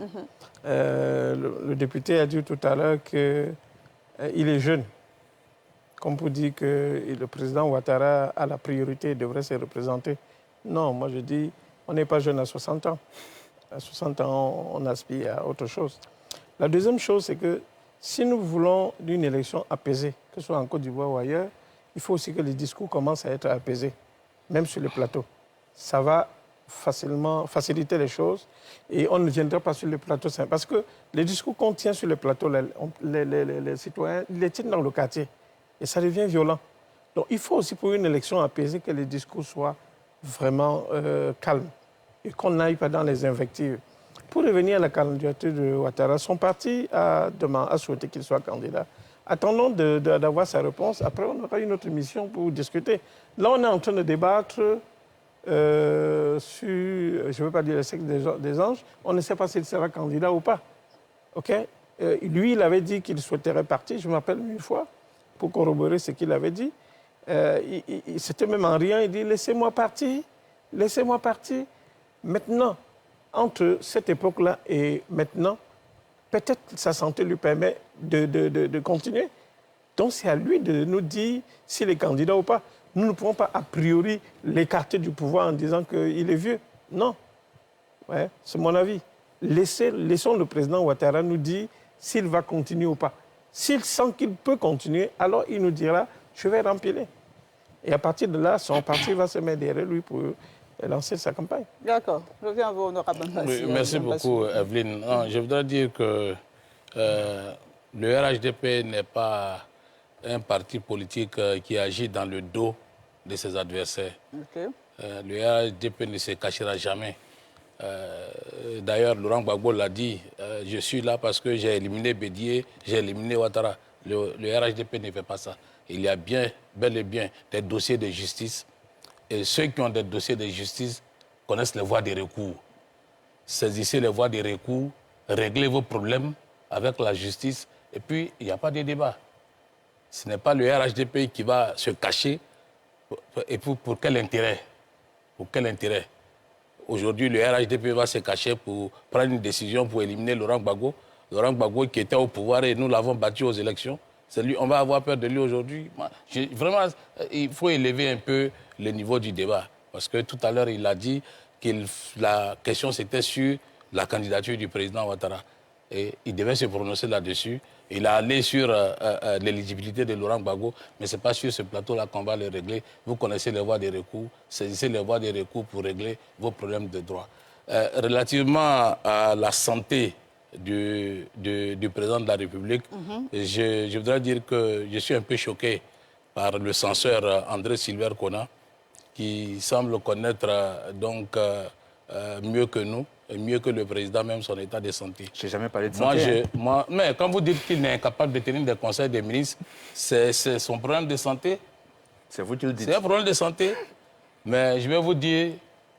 Le député a dit tout à l'heure qu'il est jeune. Comme pour dire que le président Ouattara a la priorité et devrait se représenter. Non, moi je dis, on n'est pas jeune à 60 ans. À 60 ans, on aspire à autre chose. La deuxième chose, c'est que si nous voulons une élection apaisée, que ce soit en Côte d'Ivoire ou ailleurs, il faut aussi que les discours commencent à être apaisés, même sur le plateau. Ça va faciliter les choses et on ne viendra pas sur le plateau. Parce que les discours qu'on tient sur le plateau, les citoyens, ils les tiennent dans le quartier et ça devient violent. Donc il faut aussi pour une élection apaisée que les discours soient vraiment calmes et qu'on n'aille pas dans les invectives. Pour revenir à la candidature de Ouattara, son parti a souhaité qu'il soit candidat. Attendons d'avoir sa réponse. Après, on aura une autre mission pour discuter. Là, on est en train de débattre sur, je ne veux pas dire le sexe des anges, on ne sait pas s'il sera candidat ou pas. OK? Lui, il avait dit qu'il souhaiterait partir, je m'appelle une fois, pour corroborer ce qu'il avait dit. C'était même en riant, il dit « laissez-moi partir, laissez-moi partir ». Maintenant, entre cette époque-là et maintenant, peut-être que sa santé lui permet de continuer. Donc c'est à lui de nous dire s'il est candidat ou pas. Nous ne pouvons pas a priori l'écarter du pouvoir en disant qu'il est vieux. Non. Ouais, c'est mon avis. Laissons le président Ouattara nous dire s'il va continuer ou pas. S'il sent qu'il peut continuer, alors il nous dira « je vais rempiler ». Et à partir de là, son parti va se mettre derrière lui pour lancer sa campagne. D'accord. Je viens à vous, honorable. Oui, merci beaucoup, Evelyne. Non, je voudrais dire que le RHDP n'est pas un parti politique qui agit dans le dos de ses adversaires. Okay. Le RHDP ne se cachera jamais. D'ailleurs, Laurent Gbagbo l'a dit, je suis là parce que j'ai éliminé Bédié, j'ai éliminé Ouattara. Le RHDP ne fait pas ça. Il y a bel et bien des dossiers de justice. Et ceux qui ont des dossiers de justice connaissent les voies de recours. Saisissez les voies de recours, réglez vos problèmes avec la justice, et puis il n'y a pas de débat. Ce n'est pas le RHDP qui va se cacher. Et pour quel intérêt? Pour quel intérêt? Aujourd'hui, le RHDP va se cacher pour prendre une décision pour éliminer Laurent Gbagbo. Laurent Gbagbo qui était au pouvoir et nous l'avons battu aux élections. C'est lui, on va avoir peur de lui aujourd'hui. Vraiment, il faut élever un peu le niveau du débat. Parce que tout à l'heure, il a dit que la question c'était sur la candidature du président Ouattara. Et il devait se prononcer là-dessus. Il a allé sur l'éligibilité de Laurent Gbagbo, mais ce n'est pas sur ce plateau-là qu'on va le régler. Vous connaissez les voies des recours, saisissez les voies des recours pour régler vos problèmes de droit. Relativement à la santé du président de la République, je voudrais dire que je suis un peu choqué par le censeur André Silver Kona, qui semble connaître mieux que nous, et mieux que le président, même son état de santé. Je n'ai jamais parlé de santé. Mais quand vous dites qu'il n'est incapable de tenir des conseils des ministres, c'est son problème de santé. C'est vous qui le dites. C'est un problème de santé. Mais je vais vous dire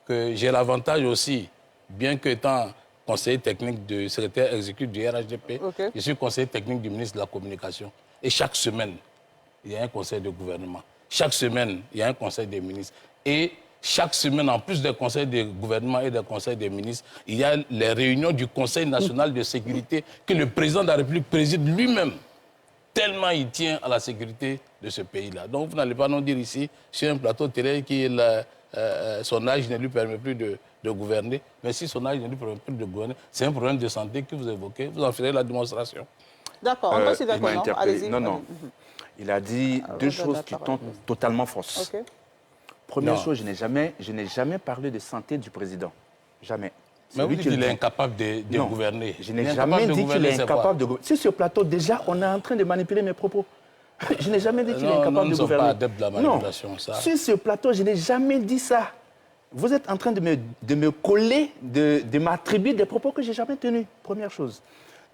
que j'ai l'avantage aussi, bien qu'étant conseiller technique du secrétaire exécutif du RHDP, je suis conseiller technique du ministre de la Communication. Et chaque semaine, il y a un conseil de gouvernement. Chaque semaine, il y a un conseil des ministres. Et chaque semaine, en plus des conseils de gouvernement et des conseils des ministres, il y a les réunions du Conseil national de sécurité que le président de la République préside lui-même, tellement il tient à la sécurité de ce pays-là. Donc vous n'allez pas nous dire ici, sur un plateau télé, que son âge ne lui permet plus de gouverner. Mais si son âge ne lui permet plus de gouverner, c'est un problème de santé que vous évoquez. Vous en ferez la démonstration. D'accord, on va s'y d'accord. Allez-y. Non. Il a dit deux choses qui sont totalement fausses. Première chose, je n'ai jamais parlé de santé du président. Jamais. Mais vous dites qu'il est incapable de gouverner. Je n'ai jamais dit qu'il est incapable de gouverner. Si sur le plateau, déjà, on est en train de manipuler mes propos. Je n'ai jamais dit qu'il est incapable de gouverner. Nous ne sommes pas adeptes de la manipulation, ça. Sur ce plateau, je n'ai jamais dit ça. Vous êtes en train de me coller, de m'attribuer des propos que je n'ai jamais tenus. Première chose.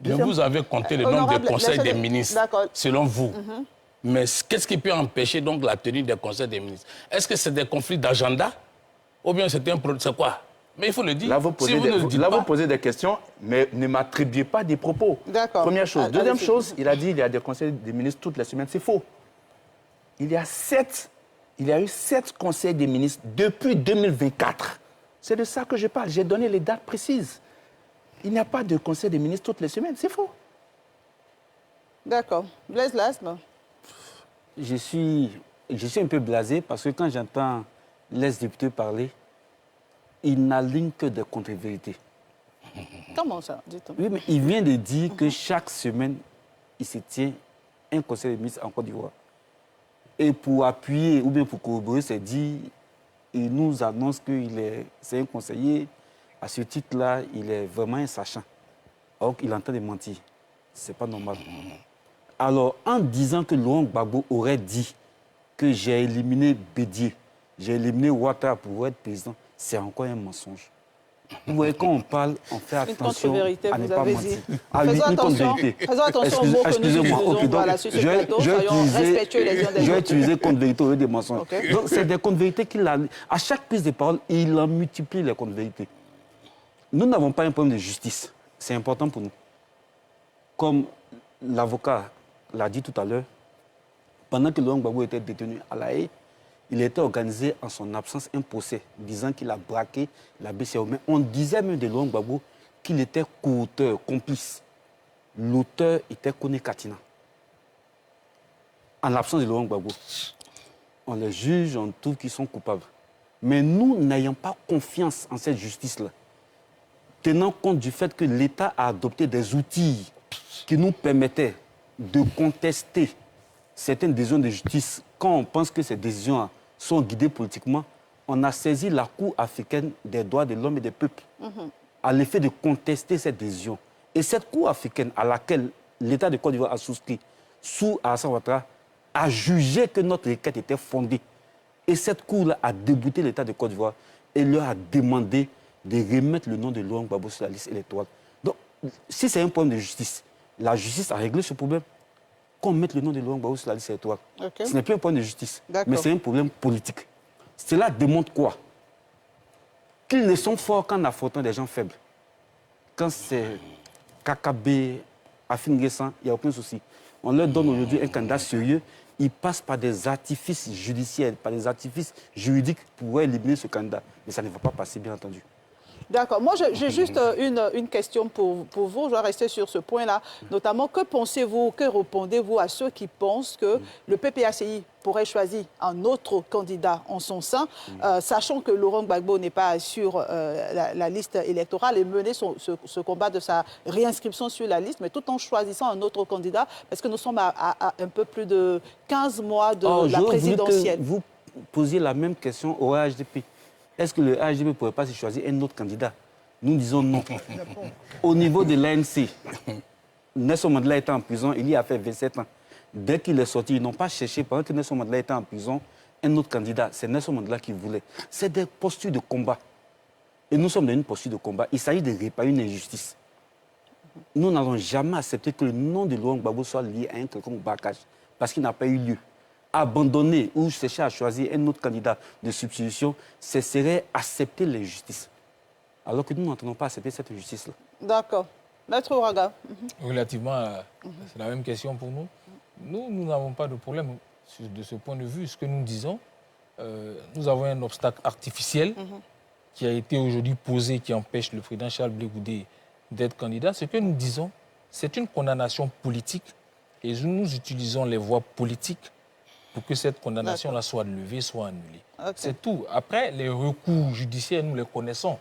Mais vous avez compté le nombre de conseils des ministres, selon vous. Mais qu'est-ce qui peut empêcher donc la tenue des conseils des ministres? Est-ce que c'est des conflits d'agenda? Ou bien c'est quoi? Mais il faut le dire. Là, vous posez des questions, mais ne m'attribuez pas des propos. D'accord. Première chose. Deuxième chose, il a dit qu'il y a des conseils des ministres toutes les semaines. C'est faux. Il y a eu 7 conseils des ministres depuis 2024. C'est de ça que je parle. J'ai donné les dates précises. Il n'y a pas de conseil des ministres toutes les semaines. C'est faux. D'accord. Blaise Lasme. Je suis un peu blasé parce que quand j'entends les députés parler, ils n'alignent que des contre-vérités. Comment ça? Dites-moi. Oui, mais il vient de dire que chaque semaine, il se tient un conseil des ministres en Côte d'Ivoire. Et pour appuyer ou bien pour corroborer, c'est dit, il nous annonce que c'est un conseiller. À ce titre-là, il est vraiment un sachant. Or, il est en train de mentir. Ce n'est pas normal. Alors, en disant que Laurent Gbagbo aurait dit que j'ai éliminé Bédié, j'ai éliminé Ouattara pour être président, c'est encore un mensonge. Vous voyez, quand on parle, on fait attention à ne pas mentir. Faisons attention aux mots que nous utilisons. Voilà, sur ce plateau, soyons respectueux les uns des autres. Je vais utiliser contre-vérité au lieu des mensonges. Donc, c'est des contre-vérités qu'il a. À chaque prise de parole, il en multiplie les contre-vérités. Nous n'avons pas un problème de justice. C'est important pour nous. Comme l'avocat l'a dit tout à l'heure, pendant que Laurent Gbagbo était détenu à La Haye, il était organisé en son absence un procès, disant qu'il a braqué la BCAO. Mais on disait même de Laurent Gbagbo qu'il était co-auteur, complice. L'auteur était Kone Katina. En l'absence de Laurent Gbagbo, on les juge, on trouve qu'ils sont coupables. Mais nous n'ayons pas confiance en cette justice-là, tenant compte du fait que l'État a adopté des outils qui nous permettaient de contester certaines décisions de justice. Quand on pense que ces décisions sont guidées politiquement, on a saisi la Cour africaine des droits de l'homme et des peuples à l'effet de contester cette décision. Et cette Cour africaine à laquelle l'État de Côte d'Ivoire a souscrit sous Alassane Ouattara a jugé que notre requête était fondée. Et cette Cour-là a débouté l'État de Côte d'Ivoire et leur a demandé de remettre le nom de Laurent Gbagbo sur la liste électorale. Donc, si c'est un problème de justice, la justice a réglé ce problème. Qu'on mette le nom de Laurent Gbagbo sur la liste électorale. Ce n'est plus un problème de justice, mais c'est un problème politique. Cela démontre quoi? Qu'ils ne sont forts qu'en affrontant des gens faibles. Quand c'est KKB, Afin Guessan, il n'y a aucun souci. On leur donne aujourd'hui un candidat sérieux, ils passent par des artifices judiciaires, par des artifices juridiques pour éliminer ce candidat. Mais ça ne va pas passer, bien entendu. D'accord. Moi, j'ai juste une question pour vous. Je vais rester sur ce point-là. Notamment, que pensez-vous, que répondez-vous à ceux qui pensent que le PPACI pourrait choisir un autre candidat en son sein, sachant que Laurent Gbagbo n'est pas sur la liste électorale et mener ce combat de sa réinscription sur la liste, mais tout en choisissant un autre candidat, parce que nous sommes à un peu plus de 15 mois de la présidentielle. Que vous posiez la même question au RHDP. Est-ce que le RHDP ne pourrait pas se choisir un autre candidat? Nous disons non. Au niveau de l'ANC, Nelson Mandela était en prison, il y a fait 27 ans. Dès qu'il est sorti, ils n'ont pas cherché, pendant que Nelson Mandela était en prison, un autre candidat. C'est Nelson Mandela qui voulait. C'est des postures de combat. Et nous sommes dans une posture de combat. Il s'agit de réparer une injustice. Nous n'allons jamais accepter que le nom de Laurent Gbagbo soit lié à un quelconque braquage, parce qu'il n'a pas eu lieu. Abandonner ou chercher à choisir un autre candidat de substitution, ce serait accepter l'injustice. Alors que nous n'entendons pas accepter cette injustice-là. D'accord. Maître Ouraga. Relativement à... C'est la même question pour nous. Nous n'avons pas de problème de ce point de vue. Ce que nous disons, nous avons un obstacle artificiel qui a été aujourd'hui posé, qui empêche le président Charles Blé Goudé d'être candidat. Ce que nous disons, c'est une condamnation politique et nous utilisons les voies politiques pour que cette condamnation-là soit levée, soit annulée. Okay. C'est tout. Après, les recours judiciaires, nous les connaissons.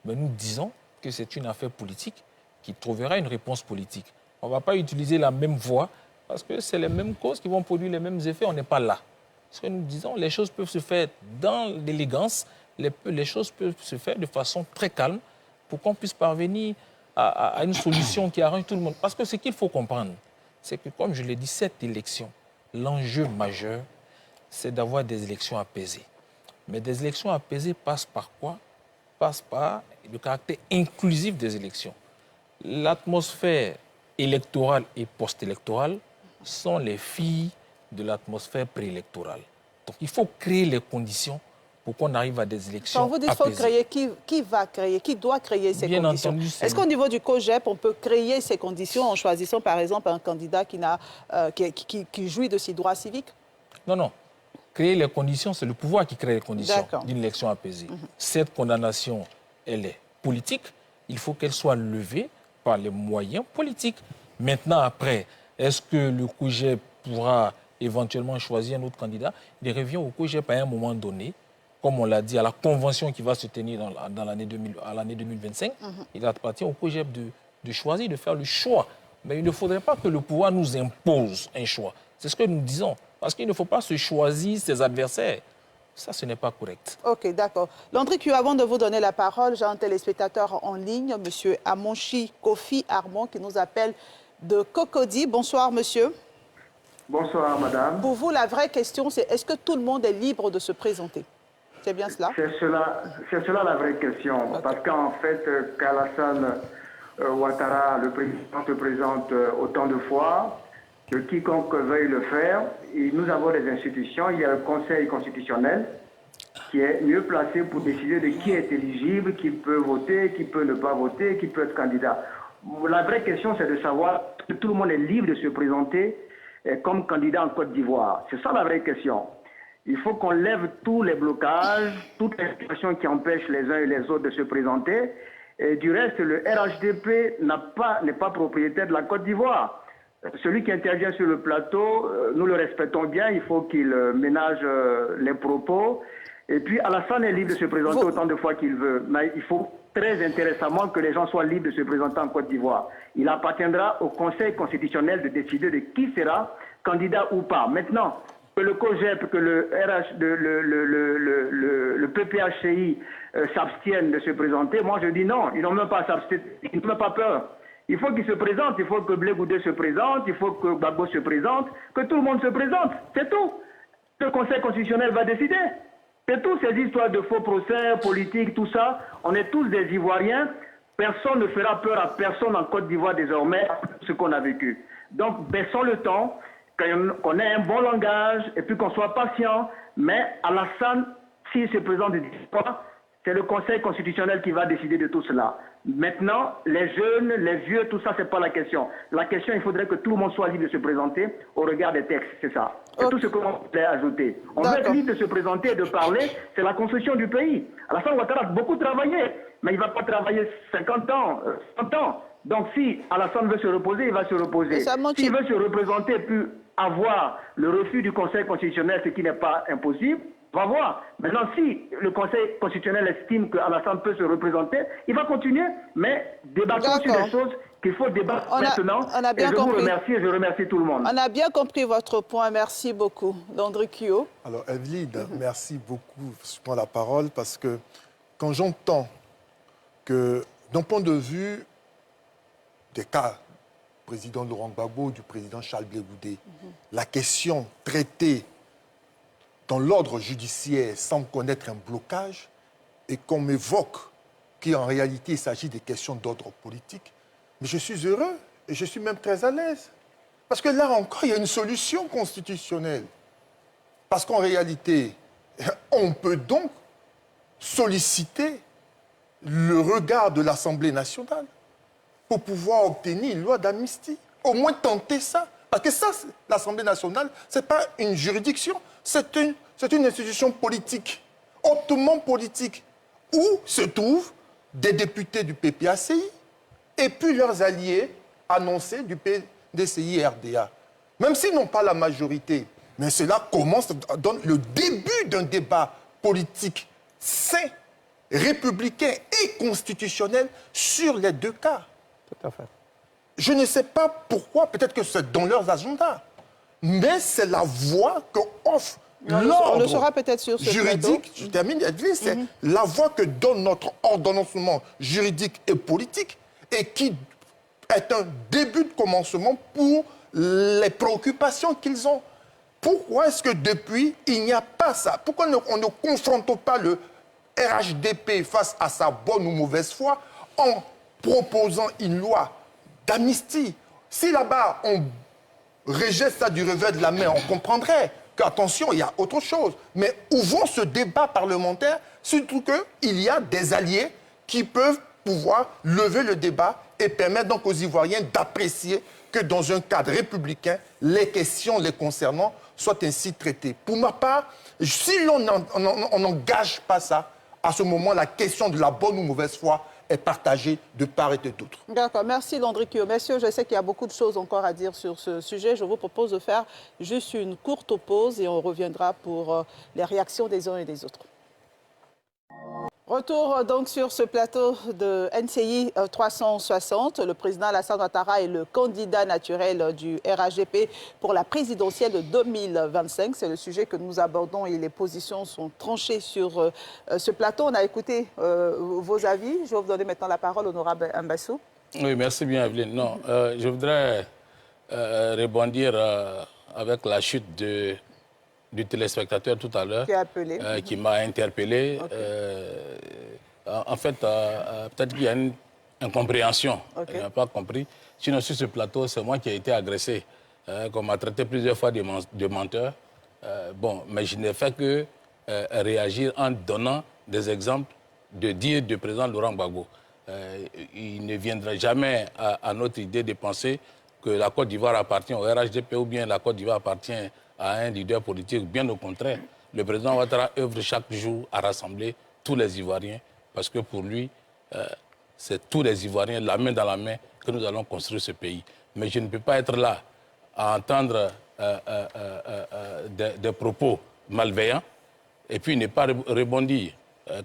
Mais nous disons que c'est une affaire politique qui trouvera une réponse politique. On ne va pas utiliser la même voie parce que c'est les mêmes causes qui vont produire les mêmes effets. On n'est pas là. Ce que nous disons, les choses peuvent se faire dans l'élégance, les choses peuvent se faire de façon très calme pour qu'on puisse parvenir à une solution qui arrange tout le monde. Parce que ce qu'il faut comprendre, c'est que, comme je l'ai dit, cette élection, l'enjeu majeur, c'est d'avoir des élections apaisées. Mais des élections apaisées passent par quoi? Passent par le caractère inclusif des élections. L'atmosphère électorale et post-électorale sont les filles de l'atmosphère préélectorale. Donc il faut créer les conditions pour qu'on arrive à des élections apaisées. Quand vous dites qu'il faut créer, qui va créer? Qui doit créer ces conditions? Est-ce qu'au niveau du COJEP, on peut créer ces conditions en choisissant par exemple un candidat qui jouit de ses droits civiques? Non, non. Créer les conditions, c'est le pouvoir qui crée les conditions d'une élection apaisée. Cette condamnation, elle est politique. Il faut qu'elle soit levée par les moyens politiques. Maintenant, après, est-ce que le COJEP pourra éventuellement choisir un autre candidat? Il revient au COJEP à un moment donné, comme on l'a dit, à la convention qui va se tenir dans l'année 2025. Il appartient au COJEP de choisir, de faire le choix. Mais il ne faudrait pas que le pouvoir nous impose un choix. C'est ce que nous disons. Parce qu'il ne faut pas se choisir ses adversaires. Ça, ce n'est pas correct. OK, d'accord. Landry Q, avant de vous donner la parole, j'ai un téléspectateur en ligne, M. Amonchi Kofi Armand, qui nous appelle de Cocody. Bonsoir, monsieur. Bonsoir, madame. Pour vous, la vraie question, c'est est-ce que tout le monde est libre de se présenter? C'est bien cela? C'est cela la vraie question. Okay. Parce qu'en fait, qu'Alassane Ouattara, le président, se présente autant de fois que quiconque veuille le faire. Et nous avons des institutions. Il y a le Conseil constitutionnel qui est mieux placé pour décider de qui est éligible, qui peut voter, qui peut ne pas voter, qui peut être candidat. La vraie question, c'est de savoir que tout le monde est libre de se présenter comme candidat en Côte d'Ivoire. C'est ça la vraie question. Il faut qu'on lève tous les blocages, toutes les situations qui empêchent les uns et les autres de se présenter. Et du reste, le RHDP n'est pas propriétaire de la Côte d'Ivoire. Celui qui intervient sur le plateau, nous le respectons bien, il faut qu'il ménage les propos. Et puis Alassane est libre de se présenter autant de fois qu'il veut. Mais il faut très intéressamment que les gens soient libres de se présenter en Côte d'Ivoire. Il appartiendra au Conseil constitutionnel de décider de qui sera candidat ou pas. Maintenant, que le COJEP, que le PPHCI s'abstiennent de se présenter, moi je dis non, ils n'ont même pas à s'abstenir, ils n'ont même pas peur. Il faut qu'ils se présentent, il faut que Blé Goudé se présente, il faut que Gbagbo se présente, que tout le monde se présente, c'est tout. Le Conseil constitutionnel va décider. C'est tout, ces histoires de faux procès, politiques, tout ça. On est tous des Ivoiriens. Personne ne fera peur à personne en Côte d'Ivoire désormais, ce qu'on a vécu. Donc, baissons le temps, qu'on ait un bon langage, et puis qu'on soit patient. Mais Alassane, s'il se présente des histoires, c'est le Conseil constitutionnel qui va décider de tout cela. Maintenant, les jeunes, les vieux, tout ça, c'est pas la question. La question, il faudrait que tout le monde soit libre de se présenter au regard des textes, c'est ça. C'est tout ce qu'on voulait ajouter. On veut être libre de se présenter et de parler, c'est la construction du pays. Alassane Ouattara a beaucoup travaillé. mais il ne va pas travailler 50 ans, 100 ans. Donc si Alassane veut se reposer, il va se reposer. S'il veut se représenter puis avoir le refus du Conseil constitutionnel, ce qui n'est pas impossible, on va voir. Maintenant, si le Conseil constitutionnel estime qu'Alassane peut se représenter, il va continuer, mais débattons sur des choses qu'il faut débattre maintenant. Et je vous remercie et je remercie tout le monde. On a bien compris votre point. Merci beaucoup. Landry Kio. Alors, Evelyne, merci beaucoup. Je prends la parole parce que quand j'entends que, d'un point de vue des cas du président Laurent Gbagbo, du président Charles Blé Goudé, la question traitée dans l'ordre judiciaire semble connaître un blocage et qu'on m'évoque qu'en réalité il s'agit des questions d'ordre politique, mais je suis heureux et je suis même très à l'aise. Parce que là encore, il y a une solution constitutionnelle. Parce qu'en réalité, on peut donc solliciter le regard de l'Assemblée nationale pour pouvoir obtenir une loi d'amnistie. Au moins tenter ça. Parce que ça, l'Assemblée nationale, ce n'est pas une juridiction, c'est une institution politique, hautement politique, où se trouvent des députés du PPACI et puis leurs alliés annoncés du PDCI-RDA. Même s'ils n'ont pas la majorité, mais cela commence, donne le début d'un débat politique sain, républicain et constitutionnel sur les deux cas. Tout à fait. Je ne sais pas pourquoi, peut-être que c'est dans leurs agendas, mais c'est la voie que offre l'ordre juridique. Je termine, c'est la voie que donne notre ordonnancement juridique et politique et qui est un début de commencement pour les préoccupations qu'ils ont. Pourquoi est-ce que depuis, il n'y a pas ça? Pourquoi on ne confronte pas le RHDP face à sa bonne ou mauvaise foi en proposant une loi d'amnistie? Si là-bas, on rejette ça du revers de la main, on comprendrait qu'attention, il y a autre chose. Mais ouvrons ce débat parlementaire, surtout qu'il y a des alliés qui peuvent pouvoir lever le débat et permettre donc aux Ivoiriens d'apprécier que dans un cadre républicain, les questions les concernant soient ainsi traitées. Pour ma part, si on n'engage pas ça, à ce moment, la question de la bonne ou mauvaise foi est partagée de part et d'autre. D'accord, merci Landry Kio. Messieurs, je sais qu'il y a beaucoup de choses encore à dire sur ce sujet. Je vous propose de faire juste une courte pause et on reviendra pour les réactions des uns et des autres. Retour donc sur ce plateau de NCI 360. Le président Alassane Ouattara est le candidat naturel du RHDP pour la présidentielle de 2025. C'est le sujet que nous abordons et les positions sont tranchées sur ce plateau. On a écouté vos avis. Je vais vous donner maintenant la parole, honorable Mbassou. Oui, merci bien, Evelyne. Non, je voudrais rebondir avec la chute du téléspectateur tout à l'heure, qui m'a interpellé. En fait, peut-être qu'il y a une incompréhension. Il n'a pas compris. Sinon, sur ce plateau, c'est moi qui ai été agressé. Qu'on m'a traité plusieurs fois de menteur. Bon, mais je n'ai fait que réagir en donnant des exemples de dire du président Laurent Gbagbo. Il ne viendra jamais à notre idée de penser que la Côte d'Ivoire appartient au RHDP ou bien la Côte d'Ivoire appartient à un leader politique. Bien au contraire, le président Ouattara œuvre chaque jour à rassembler tous les Ivoiriens parce que pour lui, c'est tous les Ivoiriens, la main dans la main, que nous allons construire ce pays. Mais je ne peux pas être là à entendre des propos malveillants et puis ne pas rebondir.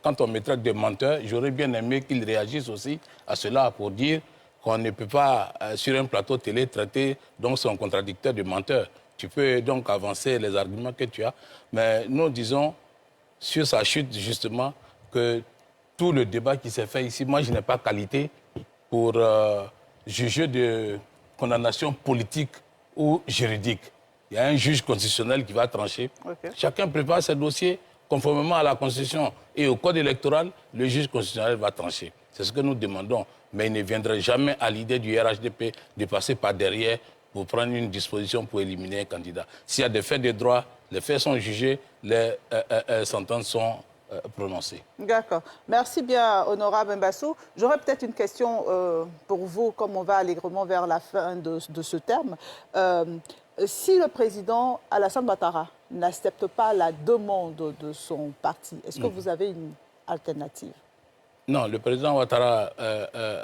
Quand on me traite de menteur, j'aurais bien aimé qu'il réagisse aussi à cela pour dire qu'on ne peut pas, sur un plateau télé, traiter donc son contradicteur de menteur. Tu peux donc avancer les arguments que tu as. Mais nous disons, sur sa chute, justement, que tout le débat qui s'est fait ici, moi, je n'ai pas qualité pour juger de condamnation politique ou juridique. Il y a un juge constitutionnel qui va trancher. Chacun prépare ses dossiers conformément à la Constitution et au Code électoral, le juge constitutionnel va trancher. C'est ce que nous demandons. Mais il ne viendrait jamais à l'idée du RHDP de passer par derrière pour prendre une disposition pour éliminer un candidat. S'il y a des faits de droit, les faits sont jugés, les sentences sont prononcées. D'accord. Merci bien, honorable Mbassou. J'aurais peut-être une question pour vous, comme on va allègrement vers la fin de ce terme. Si le président Alassane Ouattara n'accepte pas la demande de son parti, est-ce que vous avez une alternative? Non, le président Ouattara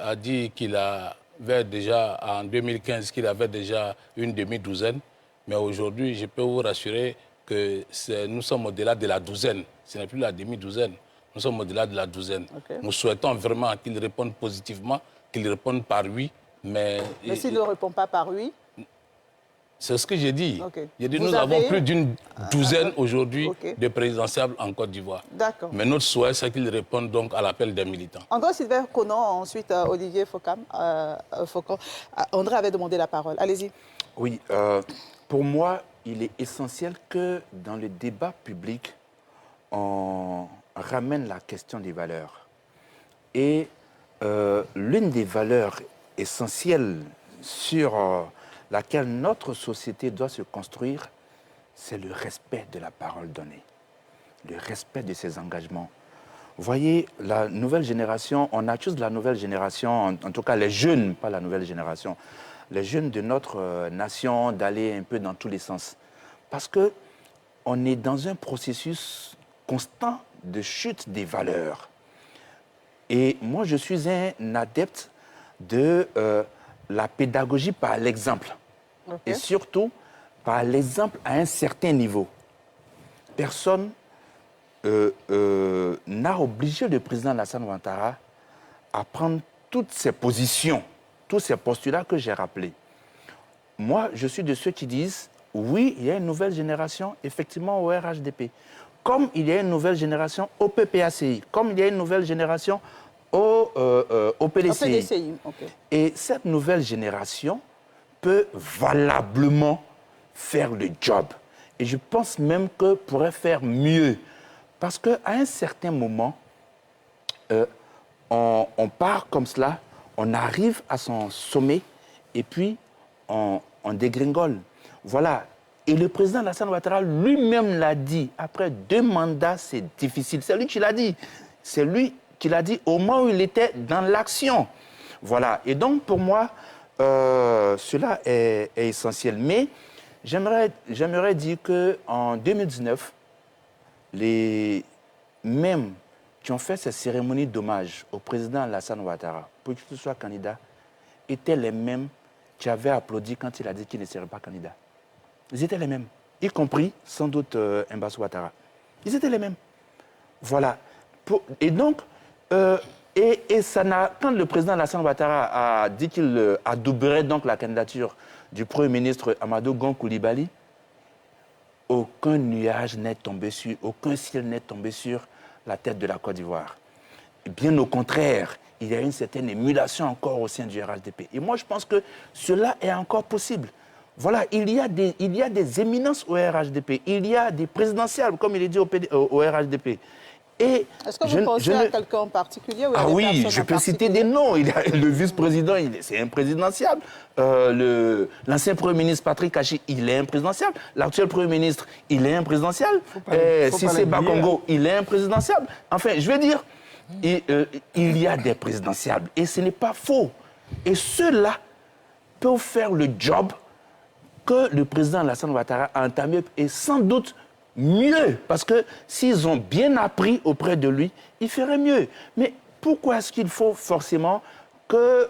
a dit qu'il avait déjà, en 2015, qu'il avait déjà une demi-douzaine. Mais aujourd'hui, je peux vous rassurer que nous sommes au-delà de la douzaine. Ce n'est plus la demi-douzaine. Nous sommes au-delà de la douzaine. Okay. Nous souhaitons vraiment qu'il réponde positivement, qu'il réponde par oui. Mais s'il ne répond pas par oui? C'est ce que j'ai dit. Okay. J'ai dit, nous avons plus d'une douzaine aujourd'hui de présidentiables en Côte d'Ivoire. D'accord. Mais notre souhait, c'est qu'il réponde donc à l'appel des militants. André-Sylvain Conon, ensuite Olivier Faucon. André avait demandé la parole. Allez-y. Oui, pour moi, il est essentiel que dans le débat public, on ramène la question des valeurs. Et l'une des valeurs essentielles sur laquelle notre société doit se construire, c'est le respect de la parole donnée, le respect de ses engagements. Vous voyez, la nouvelle génération, on accuse la nouvelle génération, en tout cas les jeunes, pas la nouvelle génération, les jeunes de notre nation d'aller un peu dans tous les sens. Parce qu'on est dans un processus constant de chute des valeurs. Et moi, je suis un adepte de la pédagogie par l'exemple. Et surtout, par l'exemple à un certain niveau. Personne n'a obligé le président Alassane Ouattara à prendre toutes ces positions, tous ces postulats que j'ai rappelés. Moi, je suis de ceux qui disent, oui, il y a une nouvelle génération, effectivement, au RHDP. Comme il y a une nouvelle génération au PPACI, comme il y a une nouvelle génération au PDCI. Et cette nouvelle génération peut valablement faire le job. Et je pense même que pourrait faire mieux. Parce qu'à un certain moment, on part comme cela, on arrive à son sommet et puis on dégringole. Voilà. Et le président Alassane Ouattara lui-même l'a dit. Après 2 mandats, c'est difficile. C'est lui qui l'a dit. C'est lui qui l'a dit au moment où il était dans l'action. Voilà. Et donc, pour moi, cela est essentiel. Mais j'aimerais dire qu'en 2019, les mêmes qui ont fait cette cérémonie d'hommage au président Alassane Ouattara, pour qu'il soit candidat, étaient les mêmes qui avaient applaudi quand il a dit qu'il ne serait pas candidat. Ils étaient les mêmes, y compris sans doute Mbassou Ouattara. Ils étaient les mêmes. Voilà. Et donc, ça n'a, quand le président Alassane Ouattara a dit qu'il adouberait donc la candidature du Premier ministre Amadou Gon Coulibaly, aucun nuage n'est tombé sur, aucun ciel n'est tombé sur la tête de la Côte d'Ivoire. Bien au contraire, il y a une certaine émulation encore au sein du RHDP. Et moi, je pense que cela est encore possible. Voilà, il y a des éminences au RHDP, il y a des présidentielles, comme il est dit au RHDP. Est-ce que vous pensez à quelqu'un en particulier ou Ah oui, je peux citer des noms. Il y a le vice-président, c'est un présidentiable. L'ancien Premier ministre Patrick Kachi, il est un présidentiable. L'actuel Premier ministre, il est un présidentiable. Cissé Bakongo, il est un présidentiable. Enfin, je veux dire, il y a des présidentiables. Et ce n'est pas faux. Et ceux-là peuvent faire le job que le président Alassane Ouattara a entamé, et sans doute mieux, parce que s'ils ont bien appris auprès de lui, il ferait mieux. Mais pourquoi est-ce qu'il faut forcément que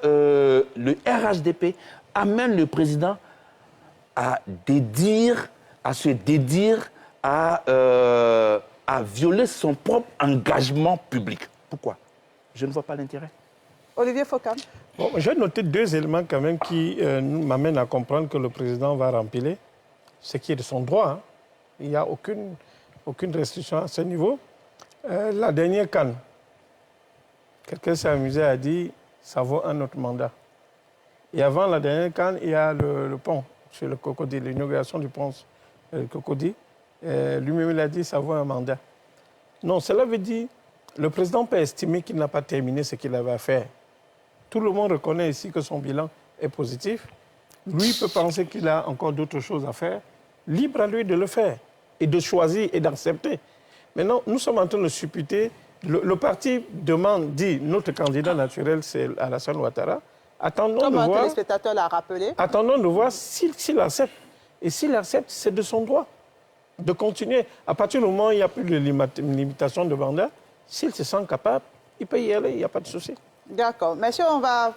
le RHDP amène le président à se dédire à violer son propre engagement public? Pourquoi? Je ne vois pas l'intérêt. Olivier Faucon. Bon, j'ai noté 2 éléments quand même qui m'amènent à comprendre que le président va remplir ce qui est de son droit. Hein. Il n'y a aucune restriction à ce niveau. La dernière CAN, quelqu'un s'est amusé à dire ça vaut un autre mandat. Et avant la dernière CAN, il y a le pont sur le Cocody, l'inauguration du pont Cocody. Lui-même, il a dit ça vaut un mandat. Non, cela veut dire le président peut estimer qu'il n'a pas terminé ce qu'il avait à faire. Tout le monde reconnaît ici que son bilan est positif. Lui peut penser qu'il a encore d'autres choses à faire. Libre à lui de le faire et de choisir et d'accepter. Maintenant, nous sommes en train de supputer. Le parti dit notre candidat naturel, c'est Alassane Ouattara. Attendons Comme de un voir, téléspectateur l'a rappelé. Attendons de voir s'il accepte. Et s'il accepte, c'est de son droit de continuer. À partir du moment où il n'y a plus de limitation de mandat, s'il se sent capable, il peut y aller, il n'y a pas de souci. D'accord. Messieurs, on va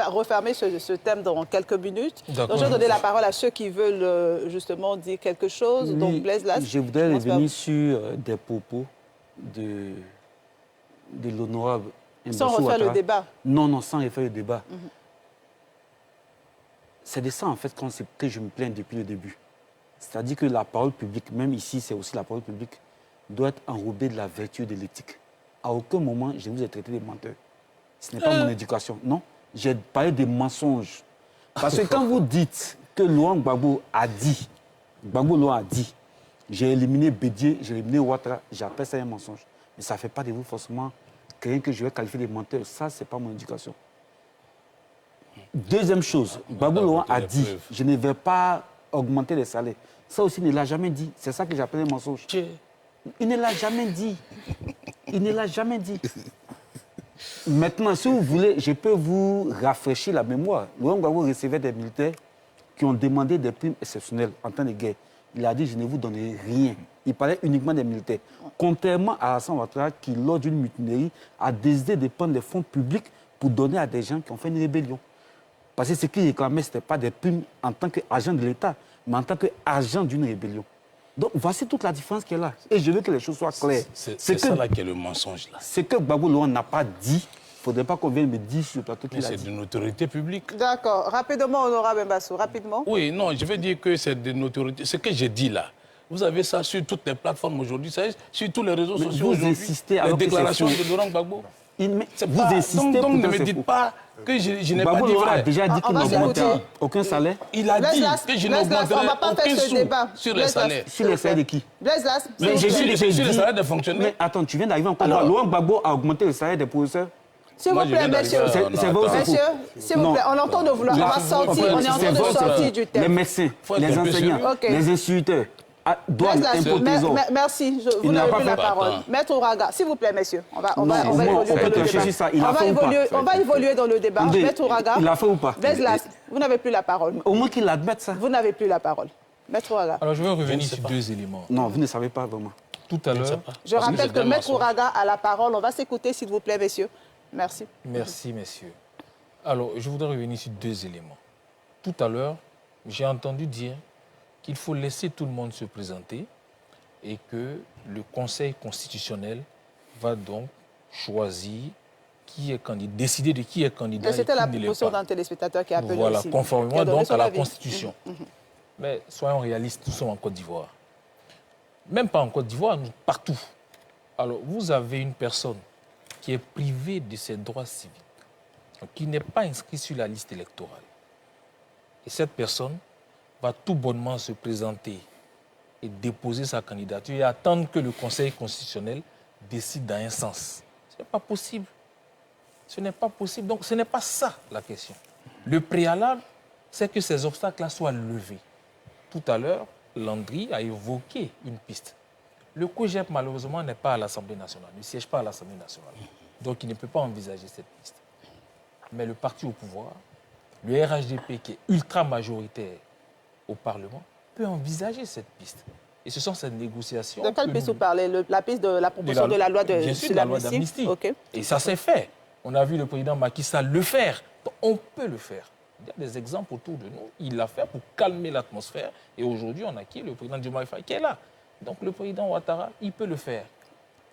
refermer ce thème dans quelques minutes. Donc, je vais donner la parole à ceux qui veulent justement dire quelque chose. Oui, donc, Blaise Las. je voudrais revenir sur des propos de l'honorable Sans refaire le débat. Non, non, sans refaire le débat. C'est de ça, en fait, que je me plains depuis le début. C'est-à-dire que la parole publique, même ici, c'est aussi la parole publique, doit être enrobée de la vertu et de l'éthique. À aucun moment, je vous ai traité de menteur. Ce n'est pas mon éducation. Non, j'ai parlé des mensonges. Parce que quand vous dites que Laurent Gbagbo a dit, j'ai éliminé Bédié, j'ai éliminé Ouattara, j'appelle ça un mensonge. Mais ça ne fait pas de vous forcément quelqu'un que je vais qualifier de menteur. Ça, ce n'est pas mon éducation. Deuxième chose, Gbagbo Laurent a dit, je ne vais pas augmenter les salaires. Ça aussi, il ne l'a jamais dit. C'est ça que j'appelle un mensonge. Il ne l'a jamais dit. Il ne l'a jamais dit. Maintenant, si vous voulez, je peux vous rafraîchir la mémoire. Laurent Gbagbo recevait des militaires qui ont demandé des primes exceptionnelles en temps de guerre. Il a dit, je ne vous donnerai rien. Il parlait uniquement des militaires. Contrairement à Alassane Ouattara, qui, lors d'une mutinerie, a décidé de prendre les fonds publics pour donner à des gens qui ont fait une rébellion. Parce que ce qu'il réclamait, ce n'était pas des primes en tant qu'agent de l'État, mais en tant qu'agent d'une rébellion. Donc, voici toute la différence qu'il y a là. Et je veux que les choses soient claires. C'est ça là qui est le mensonge. Là. Ce que Gbagbo Laurent n'a pas dit, il ne faudrait pas qu'on vienne me dire sur le plateau qu'il a dit. C'est d'une autorité publique. D'accord. Rapidement, honorable Mbassou, rapidement. Oui, non, je veux dire que c'est d'une autorité. Ce que j'ai dit là, vous avez ça sur toutes les plateformes aujourd'hui, sur tous les réseaux sociaux aujourd'hui. Les déclarations de Laurent Gbagbo. Vous insistez. Donc ne me dites pas que je n'ai pas dit vrai. A déjà dit qu'il n'augmentait aucun salaire. Il a dit que je n'augmenterai aucun sou sur les salaires. Sur les salaires de qui? Blaise Las. Sur les salaires des fonctionnaires. Mais attends, tu viens d'arriver encore. Laurent Gbagbo a augmenté le salaire des professeurs. S'il vous plaît, messieurs. C'est vrai ou c'est faux? Messieurs, s'il vous plaît, on entend de vouloir. On va sortir, on est en train de sortir du thème. Les médecins, les enseignants, les instituteurs. Merci, vous n'avez plus la parole. Maître Ouraga, s'il vous plaît, messieurs, on va évoluer dans le débat. Maître Ouraga, il a fait ou pas? Blaise Las, vous n'avez plus la parole. Au moins qu'il admette ça. Vous n'avez plus la parole. Maître Ouraga. Alors, je vais revenir sur deux éléments. Non, vous ne savez pas vraiment. Tout à l'heure... Je rappelle que Maître Ouraga a la parole. On va s'écouter, s'il vous plaît, messieurs. Merci. Merci, messieurs. Alors, je voudrais revenir sur deux éléments. Tout à l'heure, j'ai entendu dire qu'il faut laisser tout le monde se présenter et que le Conseil constitutionnel va donc choisir qui est candidat, décider de qui est candidat. C'était la proposition d'un téléspectateur qui a appelé voilà, ici. Conformément donc à la Constitution. Mais soyons réalistes, nous sommes en Côte d'Ivoire. Même pas en Côte d'Ivoire, partout. Alors, vous avez une personne qui est privée de ses droits civiques, qui n'est pas inscrite sur la liste électorale. Et cette personne va tout bonnement se présenter et déposer sa candidature et attendre que le Conseil constitutionnel décide dans un sens. Ce n'est pas possible. Ce n'est pas possible. Donc, ce n'est pas ça la question. Le préalable, c'est que ces obstacles-là soient levés. Tout à l'heure, Landry a évoqué une piste. Le COJEP, malheureusement, n'est pas à l'Assemblée nationale, ne siège pas à l'Assemblée nationale. Donc, il ne peut pas envisager cette piste. Mais le parti au pouvoir, le RHDP, qui est ultra majoritaire au Parlement, peut envisager cette piste. Et ce sont ces négociations... De quelle piste vous parlez? La piste de la proposition de la loi de... Bien sûr, de la loi d'amnistie. Okay. Et ça s'est fait. On a vu le président Macky Sall le faire. Donc, on peut le faire. Il y a des exemples autour de nous. Il l'a fait pour calmer l'atmosphère. Et aujourd'hui, on a qui? Le président Diomaye Faye qui est là. Donc, le président Ouattara, il peut le faire.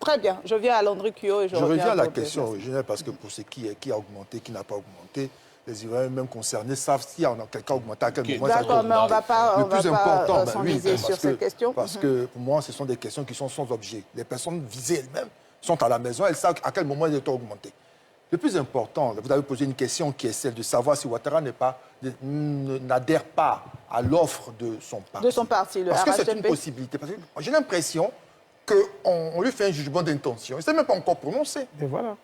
Très bien. Je viens à Landry Kyo et je reviens à la question originelle parce que pour ce qui a augmenté, qui n'a pas augmenté, les Ivoiriens même concernés savent s'il y a quelqu'un augmenté à quel moment ça a augmenté. D'accord, mais on ne va pas s'enliser sur ces questions. Parce que pour moi, ce sont des questions qui sont sans objet. Les personnes visées elles-mêmes sont à la maison, elles savent à quel moment elles ont augmenté. Le plus important, vous avez posé une question qui est celle de savoir si Ouattara n'adhère pas à l'offre de son parti. De son parti, le RHDP. Parce que c'est une possibilité. Parce que j'ai l'impression qu'on lui fait un jugement d'intention. Il ne s'est même pas encore prononcé. Et voilà.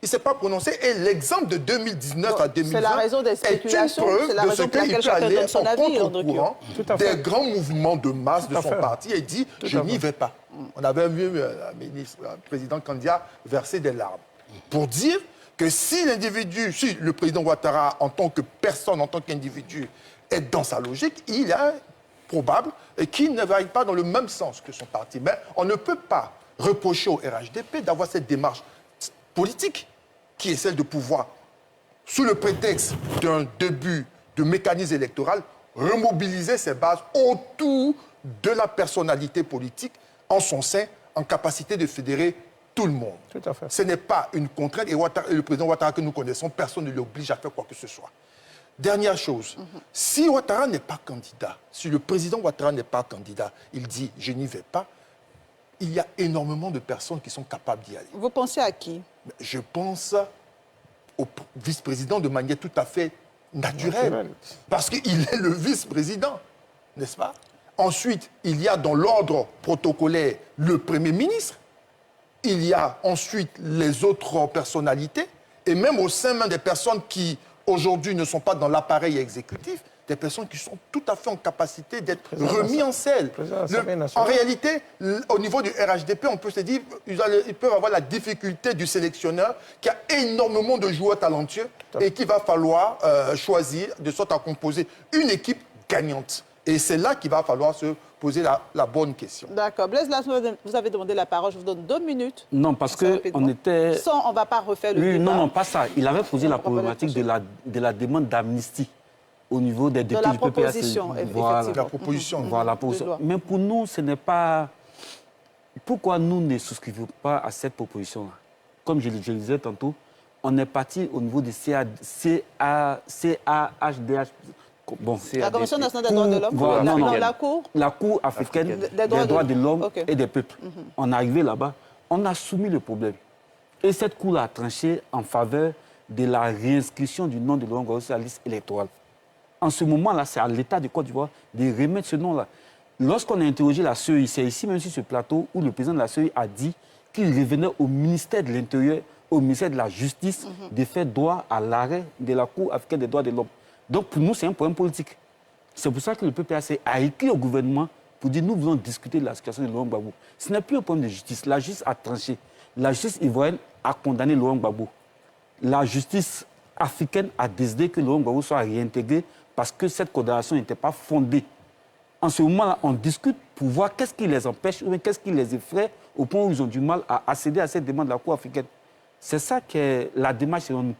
Il ne s'est pas prononcé. Et l'exemple de 2019 à 2020 c'est la raison des spéculations. C'est la raison pour laquelle chacun donne son avis. Contre-courant des grands mouvements de masse de son parti et dit « je n'y vais pas ». On avait vu le président Kandia verser des larmes pour dire que si l'individu, si le président Ouattara, en tant que personne, en tant qu'individu, est dans sa logique, il est probable qu'il ne vaille pas dans le même sens que son parti. Mais on ne peut pas reprocher au RHDP d'avoir cette démarche politique, qui est celle de pouvoir, sous le prétexte d'un début de mécanisme électoral, remobiliser ses bases autour de la personnalité politique en son sein, en capacité de fédérer tout le monde. Tout à fait. Ce n'est pas une contrainte. Et le président Ouattara que nous connaissons, personne ne l'oblige à faire quoi que ce soit. Dernière chose, si Ouattara n'est pas candidat, si le président Ouattara n'est pas candidat, il dit « je n'y vais pas », il y a énormément de personnes qui sont capables d'y aller. Vous pensez à qui? Je pense au vice-président de manière tout à fait naturelle, parce qu'il est le vice-président, n'est-ce pas? Ensuite, il y a dans l'ordre protocolaire le Premier ministre, il y a ensuite les autres personnalités, et même au sein même des personnes qui, aujourd'hui, ne sont pas dans l'appareil exécutif, des personnes qui sont tout à fait en capacité d'être remis en selle. En réalité, au niveau du RHDP, on peut se dire ils peuvent avoir la difficulté du sélectionneur qui a énormément de joueurs talentueux et qu'il va falloir choisir de sorte à composer une équipe gagnante. Et c'est là qu'il va falloir se poser la bonne question. D'accord. Blaise Lassoua, vous avez demandé la parole. Je vous donne 2 minutes. Non, parce qu'on était... Sans, on ne va pas refaire le débat. Non, pas ça. Il avait posé la problématique de la demande d'amnistie au niveau des députés du PPAC. De la proposition, voilà. La proposition. Voilà, la proposition. Mais pour nous, ce n'est pas... Pourquoi nous ne souscrivons pas à cette proposition-là? Comme je le disais tantôt, on est parti au niveau du CAHDH. Bon, la Commission nationale des droits de l'homme, voilà, la Cour africaine des droits de l'homme et des peuples. On est arrivé là-bas, on a soumis le problème. Et cette Cour a tranché en faveur de la réinscription du nom de Laurent Gbagbo sur la liste électorale. En ce moment-là, c'est à l'État de Côte d'Ivoire de remettre ce nom-là. Lorsqu'on a interrogé la CEI, c'est ici même sur ce plateau où le président de la CEI a dit qu'il revenait au ministère de l'Intérieur, au ministère de la Justice, de faire droit à l'arrêt de la Cour africaine des droits de l'homme. Donc pour nous, c'est un problème politique. C'est pour ça que le PPAC a écrit au gouvernement pour dire nous voulons discuter de la situation de Laurent Gbagbo. Ce n'est plus un problème de justice. La justice a tranché. La justice ivoirienne a condamné Laurent Gbagbo. La justice africaine a décidé que Laurent Gbagbo soit réintégré parce que cette condamnation n'était pas fondée. En ce moment-là, on discute pour voir qu'est-ce qui les empêche ou qu'est-ce qui les effraie au point où ils ont du mal à accéder à cette demande de la Cour africaine. C'est ça qui est la démarche selon nous.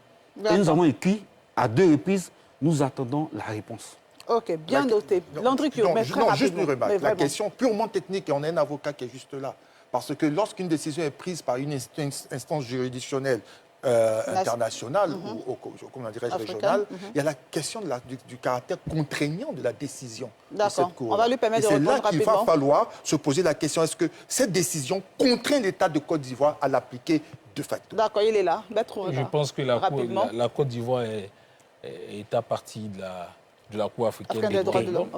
Et nous avons écrit à 2 reprises, nous attendons la réponse. Ok, bien noté. Landry Pio, mais très rapidement. Juste une remarque. La question purement technique, et on a un avocat qui est juste là. Parce que lorsqu'une décision est prise par une instance juridictionnelle internationale ou comment dirais-je, régionale, il y a la question du caractère contraignant de la décision de cette Cour. On va lui permettre de répondre rapidement. C'est là qu'il va falloir se poser la question, est-ce que cette décision contraint l'État de Côte d'Ivoire à l'appliquer de facto? D'accord, il est là. Je pense que la Côte d'Ivoire est à partie de la Cour africaine des droits de l'homme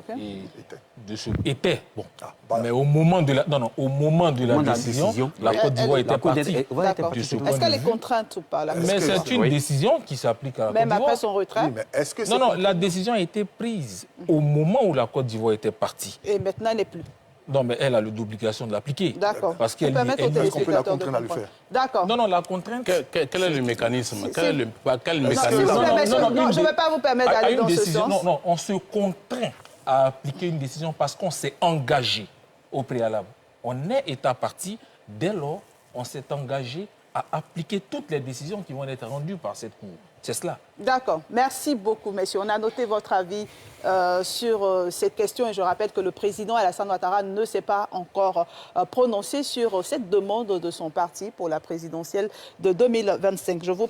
était. Bon. Mais au moment de la décision, la Côte d'Ivoire était partie. Est-ce qu'elle est contrainte ou pas? Mais c'est une décision qui s'applique à la Côte d'Ivoire. Même après son retrait? Non, la décision a été prise au moment où la Côte d'Ivoire était partie. Et maintenant, elle n'est plus. Non, mais elle a l'obligation de l'appliquer. D'accord. Parce qu'on peut la contraindre à le faire. D'accord. Non, la contrainte... Quel est le mécanisme? Quel mécanisme? Non, je ne vais pas vous permettre d'aller dans ce sens. Non, on se contraint à appliquer une décision parce qu'on s'est engagé au préalable. On est État partie, dès lors, on s'est engagé à appliquer toutes les décisions qui vont être rendues par cette Cour. C'est cela. D'accord. Merci beaucoup, messieurs. On a noté votre avis sur cette question et je rappelle que le président Alassane Ouattara ne s'est pas encore prononcé sur cette demande de son parti pour la présidentielle de 2025. Je vous